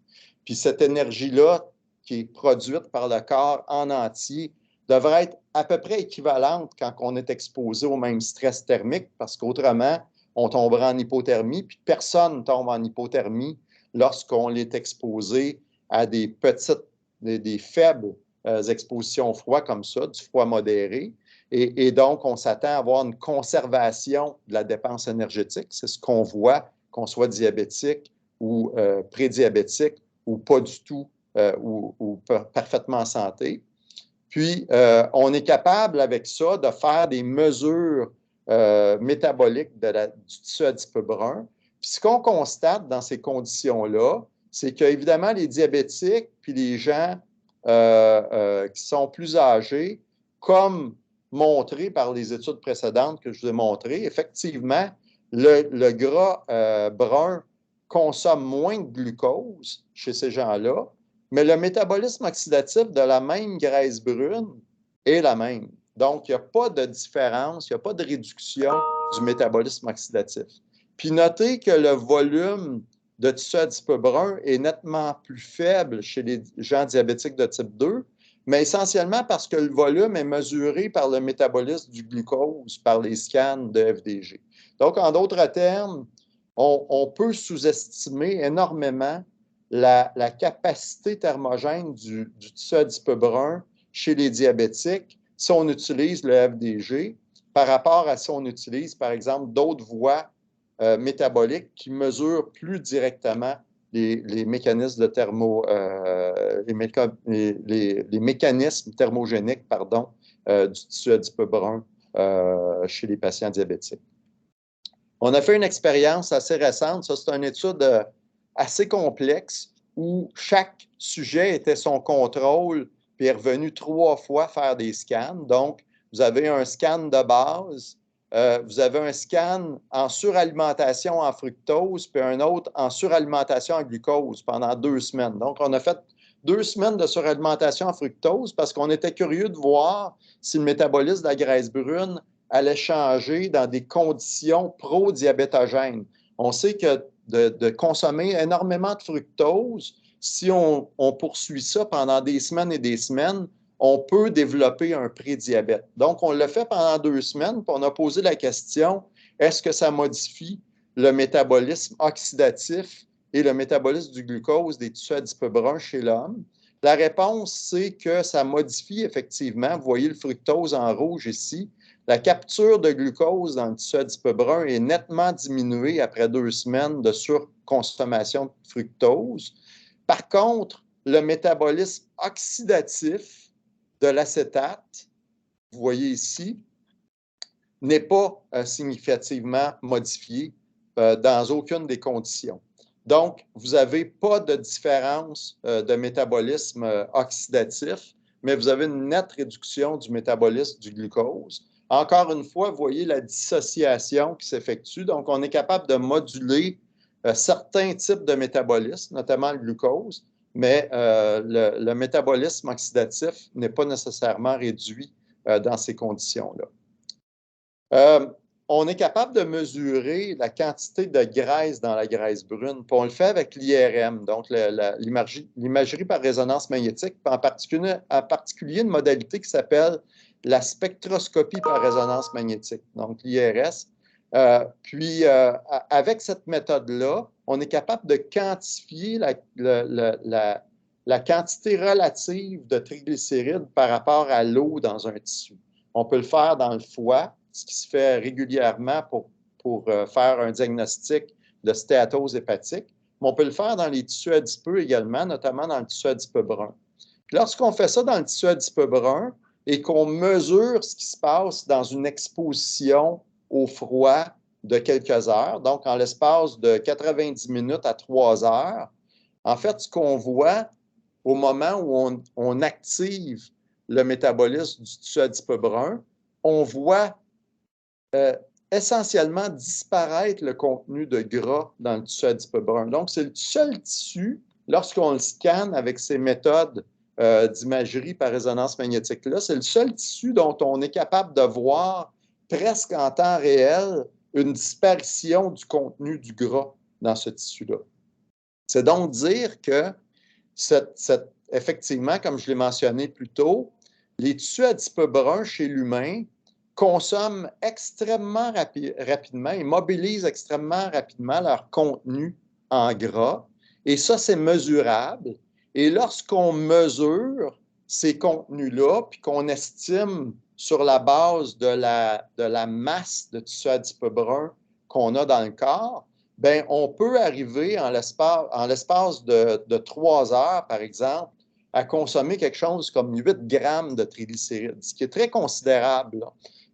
Puis cette énergie-là, qui est produite par le corps en entier, devrait être à peu près équivalente quand on est exposé au même stress thermique, parce qu'autrement, on tombera en hypothermie, puis personne ne tombe en hypothermie lorsqu'on est exposé à des faibles expositions au froid comme ça, du froid modéré. Et donc, on s'attend à avoir une conservation de la dépense énergétique. C'est ce qu'on voit, qu'on soit diabétique ou prédiabétique ou pas du tout, ou parfaitement en santé. Puis, on est capable avec ça de faire des mesures métaboliques du tissu adipeux brun. Puis, ce qu'on constate dans ces conditions-là, c'est qu'évidemment, les diabétiques puis les gens qui sont plus âgés, comme montré par les études précédentes que je vous ai montrées, effectivement, le gras brun consomme moins de glucose chez ces gens-là, mais le métabolisme oxydatif de la même graisse brune est la même. Donc, il n'y a pas de différence, il n'y a pas de réduction du métabolisme oxydatif. Puis notez que le volume de tissu adipeux brun est nettement plus faible chez les gens diabétiques de type 2, mais essentiellement parce que le volume est mesuré par le métabolisme du glucose par les scans de FDG. Donc, en d'autres termes, on peut sous-estimer énormément la capacité thermogène du tissu adipeux brun chez les diabétiques si on utilise le FDG par rapport à si on utilise, par exemple, d'autres voies métaboliques qui mesurent plus directement les mécanismes de les mécanismes thermogéniques du tissu adipeux brun chez les patients diabétiques. On a fait une expérience assez récente, ça c'est une étude assez complexe où chaque sujet était son contrôle puis est revenu 3 fois faire des scans. Donc, vous avez un scan de base, vous avez un scan en suralimentation en fructose, puis un autre en suralimentation en glucose pendant 2 semaines. Donc, on a fait 2 semaines de suralimentation en fructose parce qu'on était curieux de voir si le métabolisme de la graisse brune allait changer dans des conditions pro-diabétogènes. On sait que de consommer énormément de fructose, si on poursuit ça pendant des semaines et des semaines, on peut développer un prédiabète. Donc, on l'a fait pendant 2 semaines, puis on a posé la question, est-ce que ça modifie le métabolisme oxydatif et le métabolisme du glucose des tissus adipeux bruns chez l'homme? La réponse, c'est que ça modifie effectivement, vous voyez le fructose en rouge ici, la capture de glucose dans le tissu adipeux brun est nettement diminuée après 2 semaines de surconsommation de fructose. Par contre, le métabolisme oxydatif de l'acétate, vous voyez ici, n'est pas significativement modifié dans aucune des conditions. Donc, vous n'avez pas de différence de métabolisme oxydatif, mais vous avez une nette réduction du métabolisme du glucose. Encore une fois, vous voyez la dissociation qui s'effectue. Donc, on est capable de moduler certains types de métabolismes, notamment le glucose, mais le métabolisme oxydatif n'est pas nécessairement réduit dans ces conditions-là. On est capable de mesurer la quantité de graisse dans la graisse brune, puis on le fait avec l'IRM, donc l'imagerie par résonance magnétique, en particulier une modalité qui s'appelle la spectroscopie par résonance magnétique, donc l'IRS. Avec cette méthode-là, on est capable de quantifier la quantité relative de triglycérides par rapport à l'eau dans un tissu. On peut le faire dans le foie, ce qui se fait régulièrement pour faire un diagnostic de stéatose hépatique, mais on peut le faire dans les tissus adipeux également, notamment dans le tissu adipeux brun. Lorsqu'on fait ça dans le tissu adipeux brun et qu'on mesure ce qui se passe dans une exposition au froid de quelques heures, donc en l'espace de 90 minutes à 3 heures, en fait, ce qu'on voit au moment où on active le métabolisme du tissu adipeux brun, on voit essentiellement disparaître le contenu de gras dans le tissu adipeux brun. Donc, c'est le seul tissu, lorsqu'on le scanne avec ces méthodes d'imagerie par résonance magnétique-là, c'est le seul tissu dont on est capable de voir presque en temps réel une disparition du contenu du gras dans ce tissu-là. C'est donc dire que, effectivement, comme je l'ai mentionné plus tôt, les tissus adipeux bruns chez l'humain consomment extrêmement rapidement et mobilisent extrêmement rapidement leur contenu en gras. Et ça, c'est mesurable. Et lorsqu'on mesure ces contenus-là, puis qu'on estime sur la base de la masse de tissu adipeux brun qu'on a dans le corps, bien, on peut arriver en l'espace de 3 heures, par exemple, à consommer quelque chose comme 8 grammes de triglycérides, ce qui est très considérable.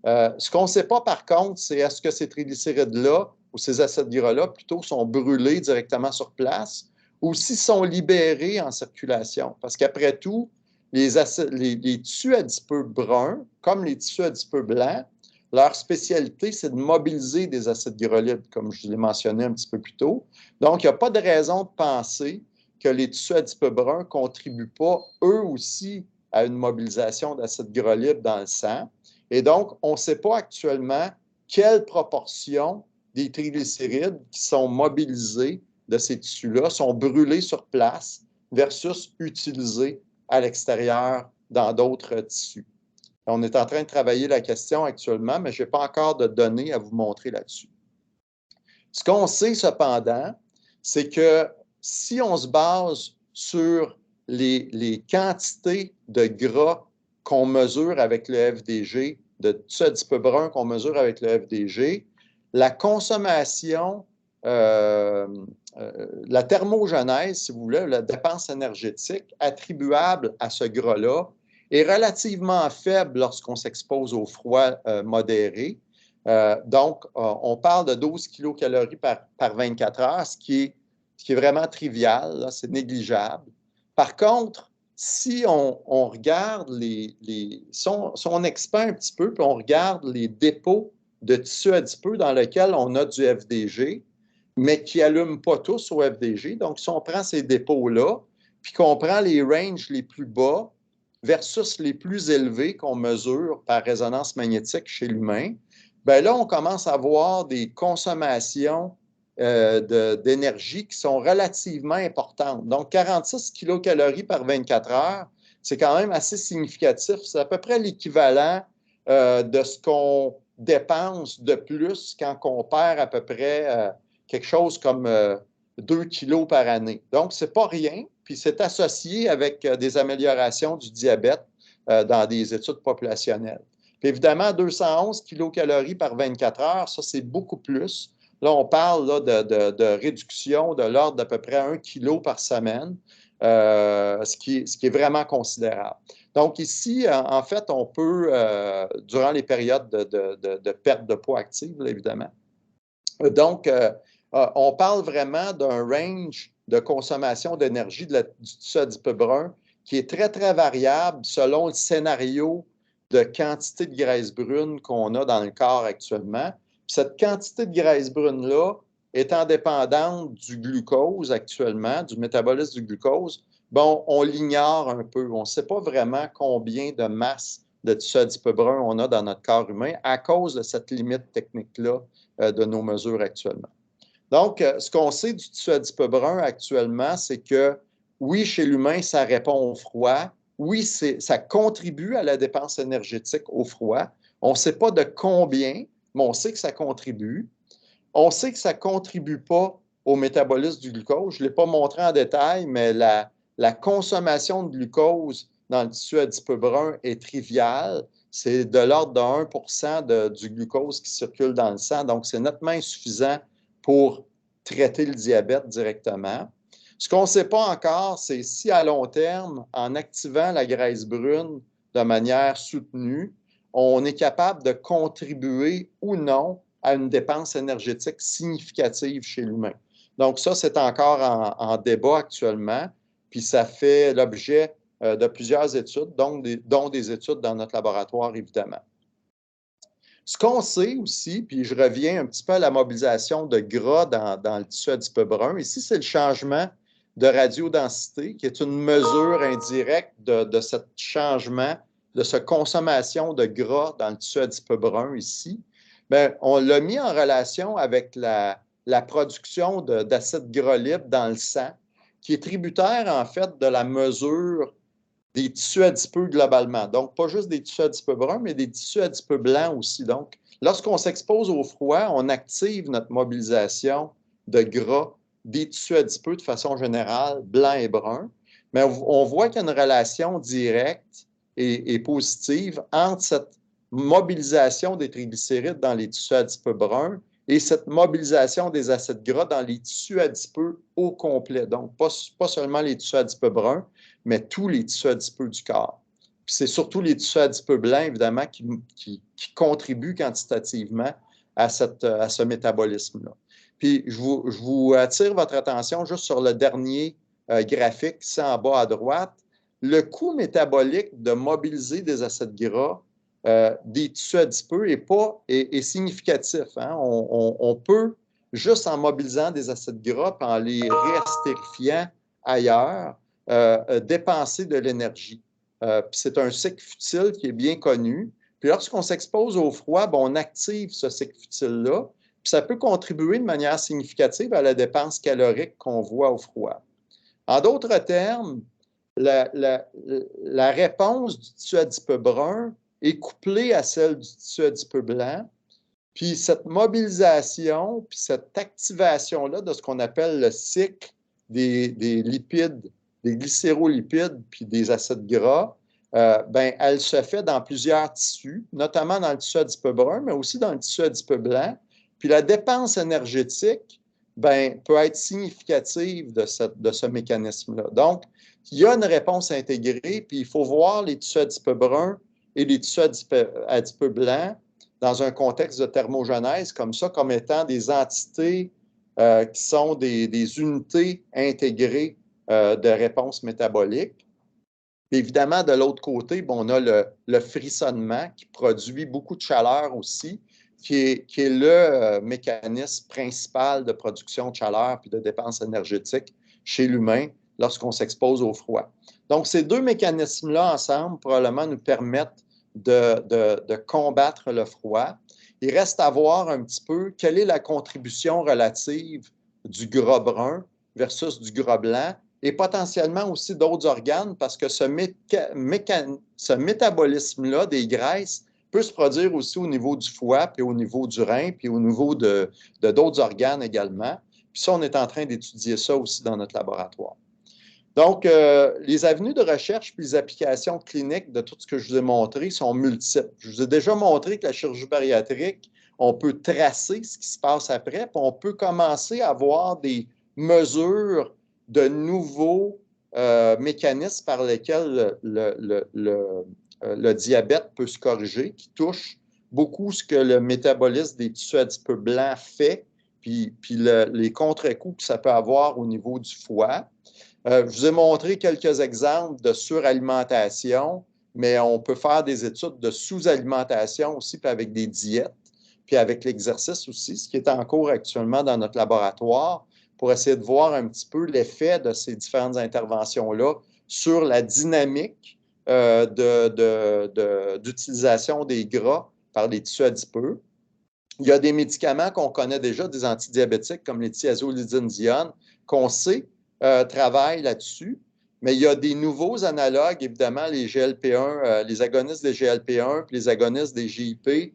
Ce qu'on ne sait pas, par contre, c'est est-ce que ces triglycérides-là ou ces acides gras-là, plutôt, sont brûlés directement sur place ou s'ils sont libérés en circulation. Parce qu'après tout, les tissus adipeux bruns, comme les tissus adipeux blancs, leur spécialité, c'est de mobiliser des acides gras libres, comme je l'ai mentionné un petit peu plus tôt. Donc, il n'y a pas de raison de penser que les tissus adipeux bruns ne contribuent pas, eux aussi, à une mobilisation d'acides gras libres dans le sang. Et donc, on ne sait pas actuellement quelle proportion des triglycérides qui sont mobilisés de ces tissus-là sont brûlés sur place versus utilisés à l'extérieur dans d'autres tissus. On est en train de travailler la question actuellement, mais je n'ai pas encore de données à vous montrer là-dessus. Ce qu'on sait cependant, c'est que si on se base sur les quantités de gras qu'on mesure avec le FDG, de tissu adipeux brun qu'on mesure avec le FDG, la consommation, la thermogenèse, si vous voulez, la dépense énergétique attribuable à ce gras-là est relativement faible lorsqu'on s'expose au froid modéré. Donc, on parle de 12 kilocalories par 24 heures, ce qui est vraiment trivial, c'est négligeable. Par contre, si on regarde si on expand un petit peu, puis on regarde les dépôts de tissu adipeux dans lesquels on a du FDG, mais qui n'allument pas tous au FDG. Donc, si on prend ces dépôts-là, puis qu'on prend les ranges les plus bas versus les plus élevés qu'on mesure par résonance magnétique chez l'humain, bien là, on commence à voir des consommations d'énergie qui sont relativement importantes. Donc, 46 kilocalories par 24 heures, c'est quand même assez significatif. C'est à peu près l'équivalent de ce qu'on dépense de plus quand on perd à peu près quelque chose comme 2 kilos par année. Donc, ce n'est pas rien, puis c'est associé avec des améliorations du diabète dans des études populationnelles. Puis évidemment, 211 kilocalories par 24 heures, ça, c'est beaucoup plus. Là, on parle là, de réduction de l'ordre d'à peu près 1 kilo par semaine, ce qui est vraiment considérable. Donc ici, en fait, on peut, durant les périodes de perte de poids active, là, évidemment. Donc, on parle vraiment d'un range de consommation d'énergie du tissu adipeux brun qui est très, très variable selon le scénario de quantité de graisse brune qu'on a dans le corps actuellement. Puis cette quantité de graisse brune-là étant dépendante du glucose actuellement, du métabolisme du glucose, bon, on l'ignore un peu. On ne sait pas vraiment combien de masse de tissu adipeux brun on a dans notre corps humain à cause de cette limite technique-là de nos mesures actuellement. Donc, ce qu'on sait du tissu adipeux brun actuellement, c'est que oui, chez l'humain, ça répond au froid. Oui, ça contribue à la dépense énergétique au froid. On ne sait pas de combien, mais on sait que ça contribue. On sait que ça ne contribue pas au métabolisme du glucose. Je ne l'ai pas montré en détail, mais la consommation de glucose dans le tissu adipeux brun est triviale. C'est de l'ordre de 1 % du glucose qui circule dans le sang. Donc, c'est nettement insuffisant pour traiter le diabète directement. Ce qu'on ne sait pas encore, c'est si à long terme, en activant la graisse brune de manière soutenue, on est capable de contribuer ou non à une dépense énergétique significative chez l'humain. Donc ça, c'est encore en débat actuellement, puis ça fait l'objet de plusieurs études, dont des études dans notre laboratoire, évidemment. Ce qu'on sait aussi, puis je reviens un petit peu à la mobilisation de gras dans le tissu adipeux brun, ici, c'est le changement de radiodensité, qui est une mesure indirecte de ce changement, de cette consommation de gras dans le tissu adipeux brun ici. Bien, on l'a mis en relation avec la production d'acide gras libre dans le sang, qui est tributaire, en fait, de la mesure des tissus adipeux globalement. Donc, pas juste des tissus adipeux bruns, mais des tissus adipeux blancs aussi. Donc, lorsqu'on s'expose au froid, on active notre mobilisation de gras des tissus adipeux de façon générale, blancs et bruns. Mais on voit qu'il y a une relation directe et positive entre cette mobilisation des triglycérides dans les tissus adipeux bruns et cette mobilisation des acides gras dans les tissus adipeux au complet. Donc, pas seulement les tissus adipeux bruns, mais tous les tissus adipeux du corps. Puis c'est surtout les tissus adipeux blancs, évidemment, qui contribuent quantitativement à ce métabolisme-là. Puis je vous attire votre attention juste sur le dernier graphique, ici en bas à droite. Le coût métabolique de mobiliser des acides gras des tissus adipeux est significatif. Hein? On peut, juste en mobilisant des acides gras et en les réestérifiant ailleurs, dépenser de l'énergie. C'est un cycle futile qui est bien connu. Puis lorsqu'on s'expose au froid, on active ce cycle futile-là. puis ça peut contribuer de manière significative à la dépense calorique qu'on voit au froid. En d'autres termes, la réponse du tissu adipeux brun est couplée à celle du tissu adipeux blanc, puis cette mobilisation, puis cette activation-là de ce qu'on appelle le cycle des lipides, des glycérolipides, puis des acides gras, elle se fait dans plusieurs tissus, notamment dans le tissu adipeux brun, mais aussi dans le tissu adipeux blanc. Puis la dépense énergétique peut être significative de ce mécanisme-là. Donc, il y a une réponse intégrée, puis il faut voir les tissus adipeux bruns et les tissus adipeux blancs dans un contexte de thermogenèse comme ça, comme étant des entités qui sont des unités intégrées de réponse métabolique. Puis évidemment, de l'autre côté, on a le frissonnement qui produit beaucoup de chaleur aussi, qui est le mécanisme principal de production de chaleur puis de dépense énergétique chez l'humain lorsqu'on s'expose au froid. Donc, ces deux mécanismes-là ensemble probablement nous permettent de combattre le froid. Il reste à voir un petit peu quelle est la contribution relative du gras brun versus du gras blanc et potentiellement aussi d'autres organes parce que ce métabolisme-là des graisses peut se produire aussi au niveau du foie, puis au niveau du rein, puis au niveau de d'autres organes également. Puis ça, on est en train d'étudier ça aussi dans notre laboratoire. Donc, les avenues de recherche puis les applications cliniques de tout ce que je vous ai montré sont multiples. Je vous ai déjà montré que la chirurgie bariatrique, on peut tracer ce qui se passe après, puis on peut commencer à avoir des mesures de nouveaux mécanismes par lesquels le diabète peut se corriger, qui touche beaucoup ce que le métabolisme des tissus adipeux blancs fait, puis les contre-coups que ça peut avoir au niveau du foie. Je vous ai montré quelques exemples de suralimentation, mais on peut faire des études de sous-alimentation aussi, puis avec des diètes, puis avec l'exercice aussi, ce qui est en cours actuellement dans notre laboratoire, pour essayer de voir un petit peu l'effet de ces différentes interventions-là sur la dynamique d'utilisation des gras par les tissus adipeux. Il y a des médicaments qu'on connaît déjà, des antidiabétiques comme les thiazolidinediones, qu'on sait travaillent là-dessus, mais il y a des nouveaux analogues, évidemment, les GLP-1, les agonistes des GLP-1 puis les agonistes des GIP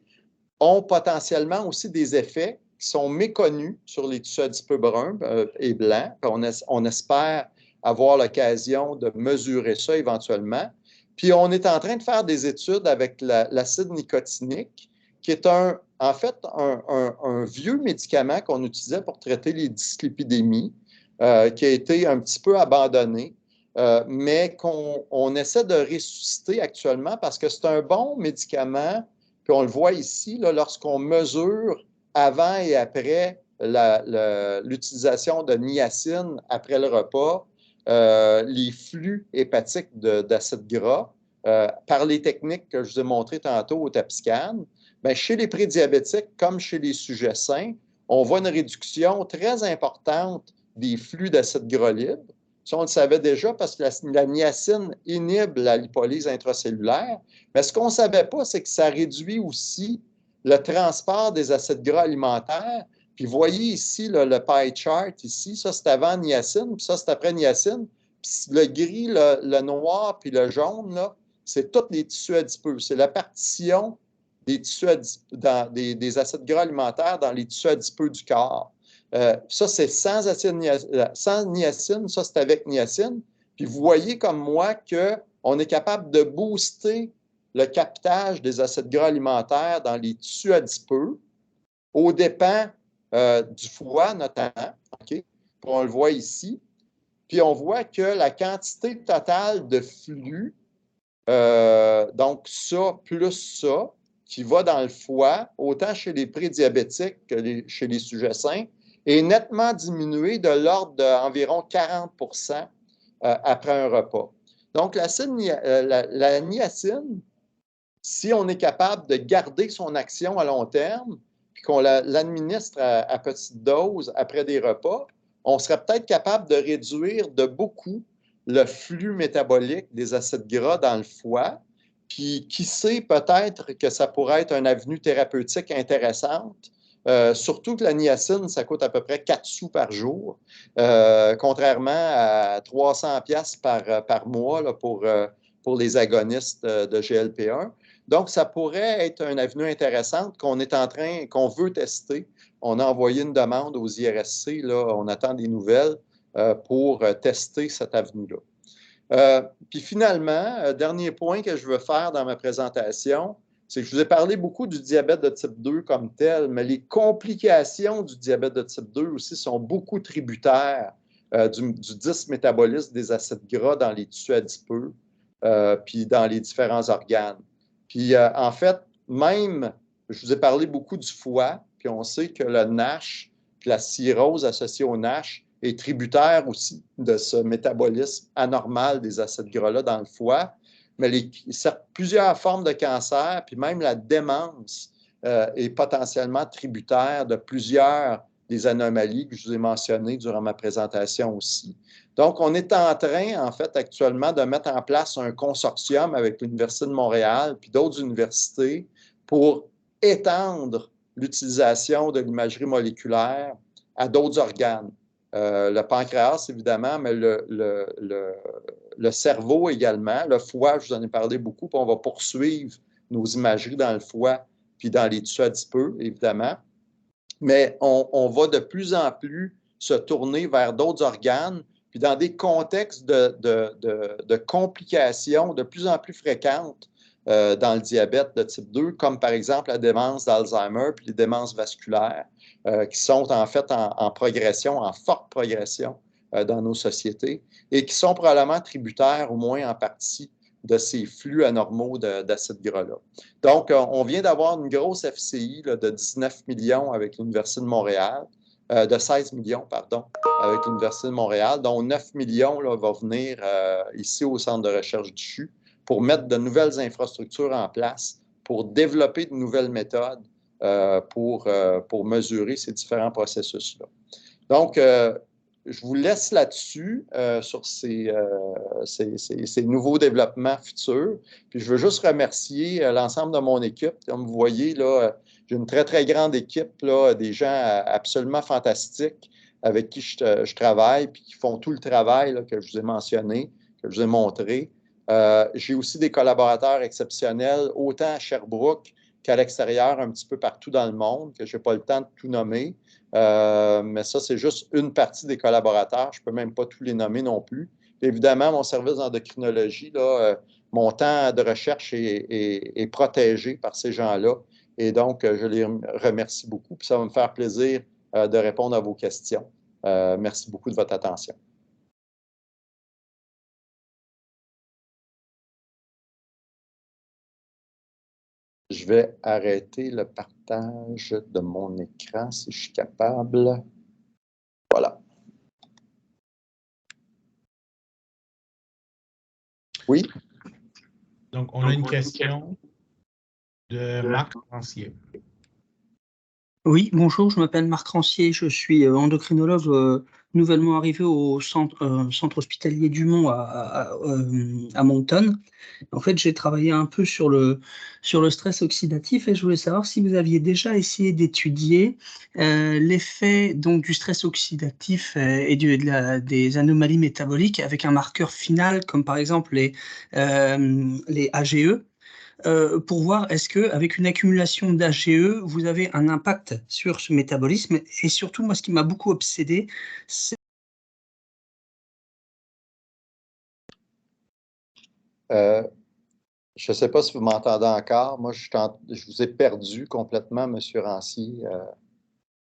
ont potentiellement aussi des effets qui sont méconnus sur les tissus adipeux bruns et blancs. On espère avoir l'occasion de mesurer ça éventuellement. Puis on est en train de faire des études avec l'acide nicotinique, qui est en fait un vieux médicament qu'on utilisait pour traiter les dyslipidémies, qui a été un petit peu abandonné, mais qu'on essaie de ressusciter actuellement parce que c'est un bon médicament, puis on le voit ici, lorsqu'on mesure avant et après l'utilisation de niacine après le repas, les flux hépatiques d'acide gras, par les techniques que je vous ai montrées tantôt au TAP-scan, chez les prédiabétiques comme chez les sujets sains, on voit une réduction très importante des flux d'acide gras libre. Ça, on le savait déjà parce que la niacine inhibe la lipolyse intracellulaire. Mais ce qu'on ne savait pas, c'est que ça réduit aussi le transport des acides gras alimentaires. Puis vous voyez ici le pie chart, ici, ça c'est avant niacine, puis ça c'est après niacine. Puis le gris, le noir, puis le jaune, là, c'est tous les tissus adipeux. C'est la partition des tissus des acides gras alimentaires dans les tissus adipeux du corps. Ça, c'est sans niacine, ça, c'est avec niacine. Puis vous voyez comme moi qu'on est capable de booster le captage des acides gras alimentaires dans les tissus adipeux aux dépens du foie, notamment. Okay? On le voit ici. Puis on voit que la quantité totale de flux, donc ça plus ça, qui va dans le foie, autant chez les prédiabétiques que chez les sujets sains, est nettement diminué de l'ordre d'environ 40 après un repas. Donc, la niacine, si on est capable de garder son action à long terme, puis qu'on l'administre à petite dose après des repas, on serait peut-être capable de réduire de beaucoup le flux métabolique des acides gras dans le foie. Puis, qui sait, peut-être que ça pourrait être une avenue thérapeutique intéressante Surtout que la niacine, ça coûte à peu près 4 sous par jour, contrairement à 300 pièces par mois là, pour les agonistes de GLP-1. Donc, ça pourrait être une avenue intéressante qu'on veut tester. On a envoyé une demande aux IRSC, là, on attend des nouvelles pour tester cette avenue-là. Puis finalement, dernier point que je veux faire dans ma présentation, c'est que je vous ai parlé beaucoup du diabète de type 2 comme tel, mais les complications du diabète de type 2 aussi sont beaucoup tributaires du dysmétabolisme des acides gras dans les tissus adipeux, puis dans les différents organes. Puis en fait, même, je vous ai parlé beaucoup du foie, puis on sait que le NASH, la cirrhose associée au NASH, est tributaire aussi de ce métabolisme anormal des acides gras-là dans le foie. Mais plusieurs formes de cancer, puis même la démence est potentiellement tributaire de plusieurs des anomalies que je vous ai mentionnées durant ma présentation aussi. Donc, on est en train, en fait, actuellement, de mettre en place un consortium avec l'Université de Montréal puis d'autres universités pour étendre l'utilisation de l'imagerie moléculaire à d'autres organes. Le pancréas, évidemment, mais le cerveau également, le foie, je vous en ai parlé beaucoup, puis on va poursuivre nos imageries dans le foie puis dans les tissus adipeux, évidemment. Mais on va de plus en plus se tourner vers d'autres organes, puis dans des contextes de complications de plus en plus fréquentes dans le diabète de type 2, comme par exemple la démence d'Alzheimer puis les démences vasculaires, qui sont en fait en progression, en forte progression dans nos sociétés et qui sont probablement tributaires, au moins en partie, de ces flux anormaux d'acides gras-là. Donc, on vient d'avoir une grosse FCI là, de 19 millions avec l'Université de Montréal, de 16 millions, pardon, avec l'Université de Montréal, dont 9 millions là, va venir ici au Centre de recherche du CHU pour mettre de nouvelles infrastructures en place, pour développer de nouvelles méthodes pour mesurer ces différents processus-là. Donc, je vous laisse là-dessus sur ces nouveaux développements futurs. Puis je veux juste remercier l'ensemble de mon équipe. Comme vous voyez, là, j'ai une très, très grande équipe, là, des gens absolument fantastiques avec qui je travaille puis qui font tout le travail là, que je vous ai mentionné, que je vous ai montré. J'ai aussi des collaborateurs exceptionnels, autant à Sherbrooke qu'à l'extérieur, un petit peu partout dans le monde, que je n'ai pas le temps de tout nommer. Mais ça, c'est juste une partie des collaborateurs. Je ne peux même pas tous les nommer non plus. Puis évidemment, mon service d'endocrinologie, mon temps de recherche est protégé par ces gens-là. Et donc, je les remercie beaucoup. Puis ça va me faire plaisir de répondre à vos questions. Merci beaucoup de votre attention. Je vais arrêter le partage de mon écran si je suis capable. Voilà. Oui? Donc, on a une question de Marc Rancier. Oui, bonjour, je m'appelle Marc Rancier, je suis endocrinologue nouvellement arrivé au centre hospitalier du Mont à Moncton. En fait, j'ai travaillé un peu sur le stress oxydatif et je voulais savoir si vous aviez déjà essayé d'étudier l'effet donc du stress oxydatif et des anomalies métaboliques avec un marqueur final comme par exemple les AGE. Pour voir est-ce qu'avec une accumulation d'AGE, vous avez un impact sur ce métabolisme. Et surtout, moi, ce qui m'a beaucoup obsédé, c'est... Je ne sais pas si vous m'entendez encore. Moi, je vous ai perdu complètement, M. Rancier.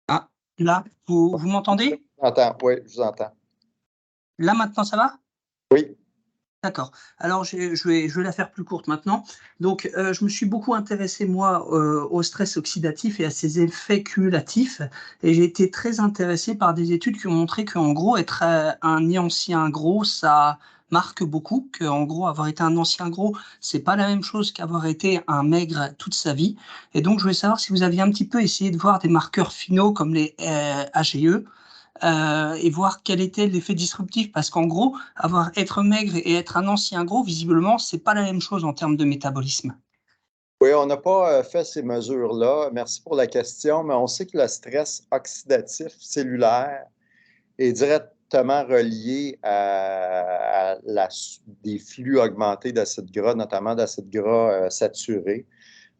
Ah, là, vous m'entendez? Oui, je vous entends. Là, maintenant, ça va? Oui. D'accord. Alors, je vais la faire plus courte maintenant. Donc, je me suis beaucoup intéressé, moi, au stress oxydatif et à ses effets cumulatifs. Et j'ai été très intéressé par des études qui ont montré qu'en gros, être un ancien gros, ça marque beaucoup. Qu'en gros, avoir été un ancien gros, c'est pas la même chose qu'avoir été un maigre toute sa vie. Et donc, je voulais savoir si vous aviez un petit peu essayé de voir des marqueurs finaux comme les AGE. Et voir quel était l'effet disruptif. Parce qu'en gros, être maigre et être un ancien gros, visiblement, c'est pas la même chose en termes de métabolisme. Oui, on n'a pas fait ces mesures-là. Merci pour la question, mais on sait que le stress oxydatif cellulaire est directement relié à des flux augmentés d'acides gras, notamment d'acides gras saturés.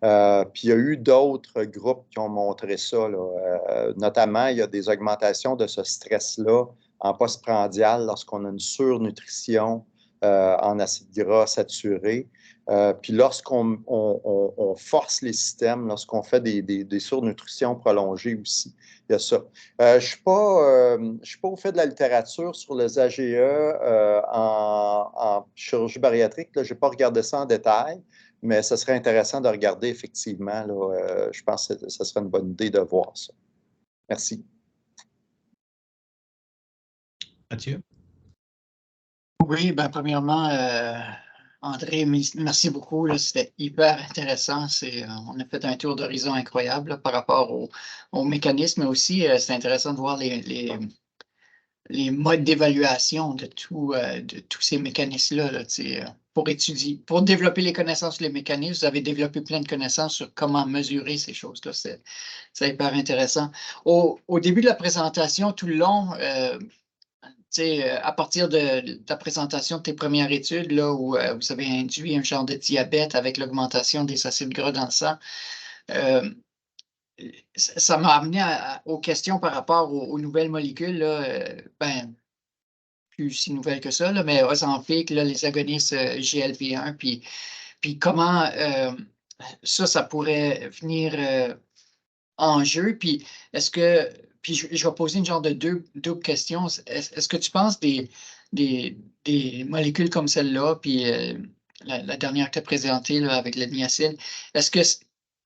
Puis il y a eu d'autres groupes qui ont montré ça, là. Notamment, il y a des augmentations de ce stress-là en postprandial lorsqu'on a une surnutrition en acides gras saturés. Puis lorsqu'on on force les systèmes, lorsqu'on fait des surnutritions prolongées aussi, il y a ça. Je ne suis pas au fait de la littérature sur les AGE en chirurgie bariatrique. Je n'ai pas regardé ça en détail, mais ce serait intéressant de regarder effectivement. Là, je pense que ce serait une bonne idée de voir ça. Merci. Mathieu? Oui, ben premièrement, André, merci beaucoup. C'était hyper intéressant. On a fait un tour d'horizon incroyable là, par rapport au mécanisme aussi. C'est intéressant de voir les modes d'évaluation de tous ces mécanismes-là là, pour étudier, pour développer les connaissances sur les mécanismes. Vous avez développé plein de connaissances sur comment mesurer ces choses-là. C'est hyper intéressant. Au début de la présentation, tout le long, à partir de ta présentation de tes premières études, là, où vous avez induit un genre de diabète avec l'augmentation des acides gras dans le sang, ça m'a amené aux questions par rapport aux nouvelles molécules, là, plus si nouvelles que ça, là, mais Ozempic, là, les agonistes GLP-1, puis comment ça pourrait venir en jeu, puis est-ce que, puis je vais poser une genre de double question. Est-ce que tu penses des molécules comme celle-là, puis la dernière que tu as présentée là, avec le niacin, est-ce que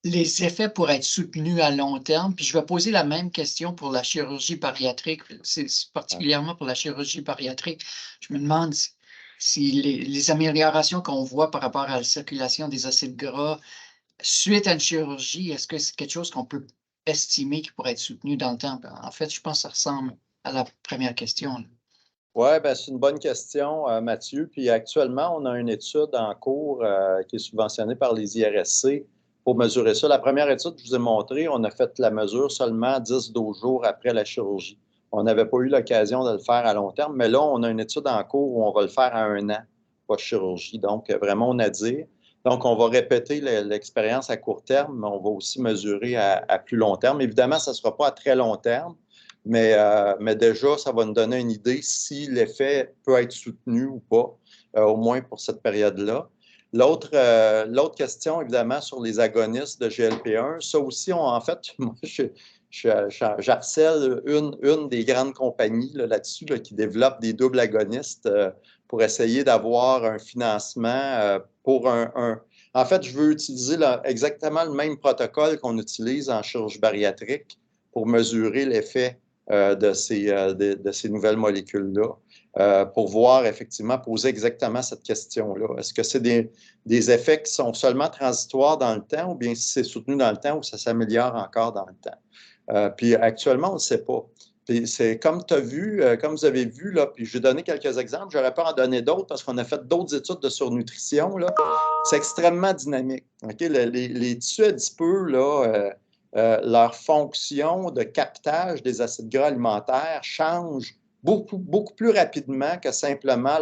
les effets pourraient être soutenus à long terme? Puis je vais poser la même question pour la chirurgie bariatrique, c'est particulièrement pour la chirurgie bariatrique. Je me demande si les améliorations qu'on voit par rapport à la circulation des acides gras suite à une chirurgie, est-ce que c'est quelque chose qu'on peut estimer qui pourrait être soutenu dans le temps? En fait, je pense que ça ressemble à la première question. Oui, ben, c'est une bonne question, Mathieu. Puis actuellement, on a une étude en cours qui est subventionnée par les IRSC pour mesurer ça. La première étude que je vous ai montrée, on a fait la mesure seulement 10-12 jours après la chirurgie. On n'avait pas eu l'occasion de le faire à long terme, mais là, on a une étude en cours où on va le faire à 1 an post-chirurgie. Donc, vraiment, on a dit. Donc, on va répéter l'expérience à court terme, mais on va aussi mesurer à plus long terme. Évidemment, ça ne sera pas à très long terme, mais déjà, ça va nous donner une idée si l'effet peut être soutenu ou pas, au moins pour cette période-là. L'autre question, évidemment, sur les agonistes de GLP-1, ça aussi, en fait, moi, j'harcèle une des grandes compagnies là-dessus qui développe des doubles agonistes pour essayer d'avoir un financement pour En fait, je veux utiliser exactement le même protocole qu'on utilise en chirurgie bariatrique pour mesurer l'effet de ces nouvelles molécules-là, pour voir effectivement, poser exactement cette question-là. Est-ce que c'est des effets qui sont seulement transitoires dans le temps ou bien si c'est soutenu dans le temps ou ça s'améliore encore dans le temps? Puis actuellement, on ne sait pas. C'est comme tu as vu, comme vous avez vu, là, puis j'ai donné quelques exemples, je n'aurais pas en donné d'autres parce qu'on a fait d'autres études de surnutrition. C'est extrêmement dynamique. Okay? Les tissus adipeux, là, leur fonction de captage des acides gras alimentaires change beaucoup plus rapidement que simplement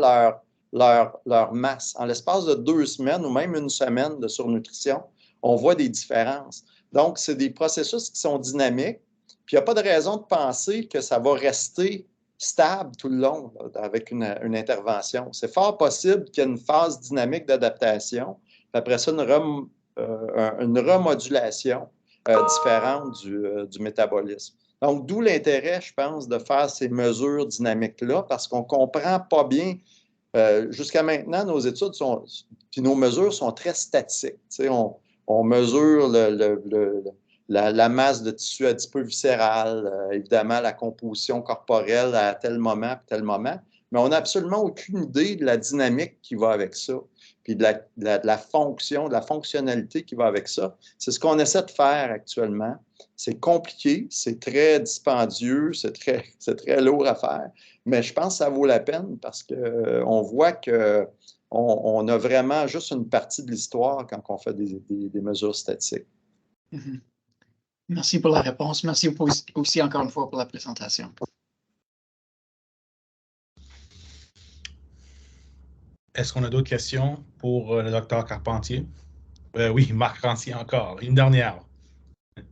leur masse. En l'espace de 2 semaines ou même 1 semaine de surnutrition, on voit des différences. Donc, c'est des processus qui sont dynamiques. Puis, il n'y a pas de raison de penser que ça va rester stable tout le long là, avec une intervention. C'est fort possible qu'il y ait une phase dynamique d'adaptation, puis après ça, une remodulation différente du métabolisme. Donc, d'où l'intérêt, je pense, de faire ces mesures dynamiques-là, parce qu'on ne comprend pas bien. Jusqu'à maintenant, nos études puis nos mesures sont très statiques. On mesure la masse de tissu adipeux viscéral, évidemment, la composition corporelle à tel moment, mais on n'a absolument aucune idée de la dynamique qui va avec ça, puis de la fonction, de la fonctionnalité qui va avec ça. C'est ce qu'on essaie de faire actuellement. C'est compliqué, c'est très dispendieux, c'est très lourd à faire, mais je pense que ça vaut la peine parce qu'on voit que on a vraiment juste une partie de l'histoire quand on fait des mesures statistiques. Mhm. Merci pour la réponse. Merci aussi encore une fois pour la présentation. Est-ce qu'on a d'autres questions pour le docteur Carpentier? Oui, Marc Rancier encore. Une dernière.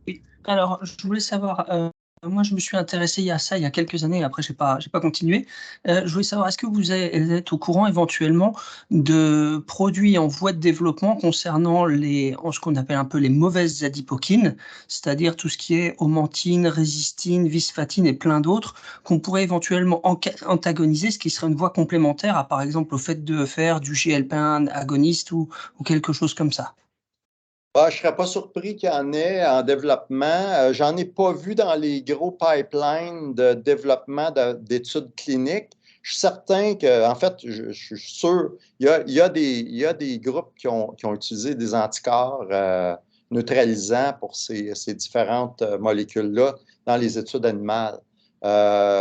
Oui. Alors, je voulais savoir, moi, je me suis intéressé à ça il y a quelques années, après, j'ai pas continué. Je voulais savoir, est-ce que vous êtes au courant éventuellement de produits en voie de développement concernant ce qu'on appelle un peu les mauvaises adipokines, c'est-à-dire tout ce qui est augmentine, résistine, visfatine et plein d'autres, qu'on pourrait éventuellement antagoniser, ce qui serait une voie complémentaire à, par exemple, au fait de faire du GLP-1 agoniste ou quelque chose comme ça? Je ne serais pas surpris qu'il y en ait en développement. J'en ai pas vu dans les gros pipelines de développement d'études cliniques. Je suis certain que, en fait, je suis sûr, il y a des groupes qui ont utilisé des anticorps neutralisants pour ces différentes molécules-là dans les études animales. Je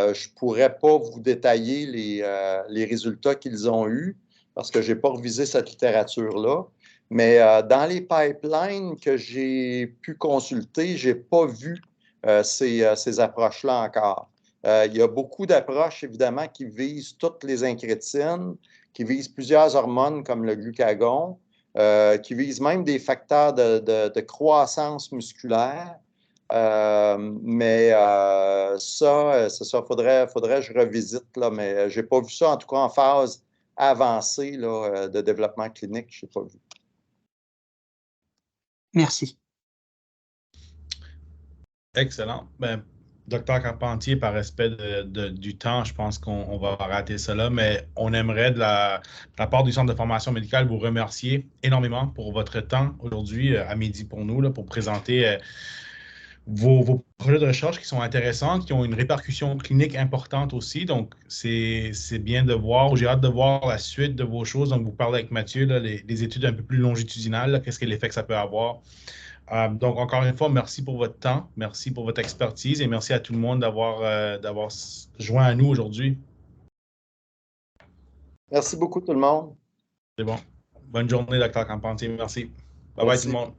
ne pourrais pas vous détailler les résultats qu'ils ont eus parce que je n'ai pas revisé cette littérature-là. Mais dans les pipelines que j'ai pu consulter, je n'ai pas vu ces approches-là encore. Il y a beaucoup d'approches, évidemment, qui visent toutes les incrétines, qui visent plusieurs hormones comme le glucagon, qui visent même des facteurs de croissance musculaire. Mais ça, c'est ça, faudrait que je revisite, là, mais je n'ai pas vu ça, en tout cas en phase avancée là, de développement clinique, je n'ai pas vu. Merci. Excellent. Ben, docteur Carpentier, par respect du temps, je pense qu'on va rater cela, mais on aimerait, de la part du Centre de formation médicale, vous remercier énormément pour votre temps aujourd'hui, à midi pour nous, là, pour présenter vos projets de recherche qui sont intéressants, qui ont une répercussion clinique importante aussi. Donc, c'est bien de voir, j'ai hâte de voir la suite de vos choses. Donc, vous parlez avec Mathieu, là, les études un peu plus longitudinales, qu'est-ce que l'effet que ça peut avoir. Donc, encore une fois, merci pour votre temps, merci pour votre expertise et merci à tout le monde d'avoir joint à nous aujourd'hui. Merci beaucoup tout le monde. C'est bon. Bonne journée, Dr. Carpentier. Merci. Bye bye tout le monde.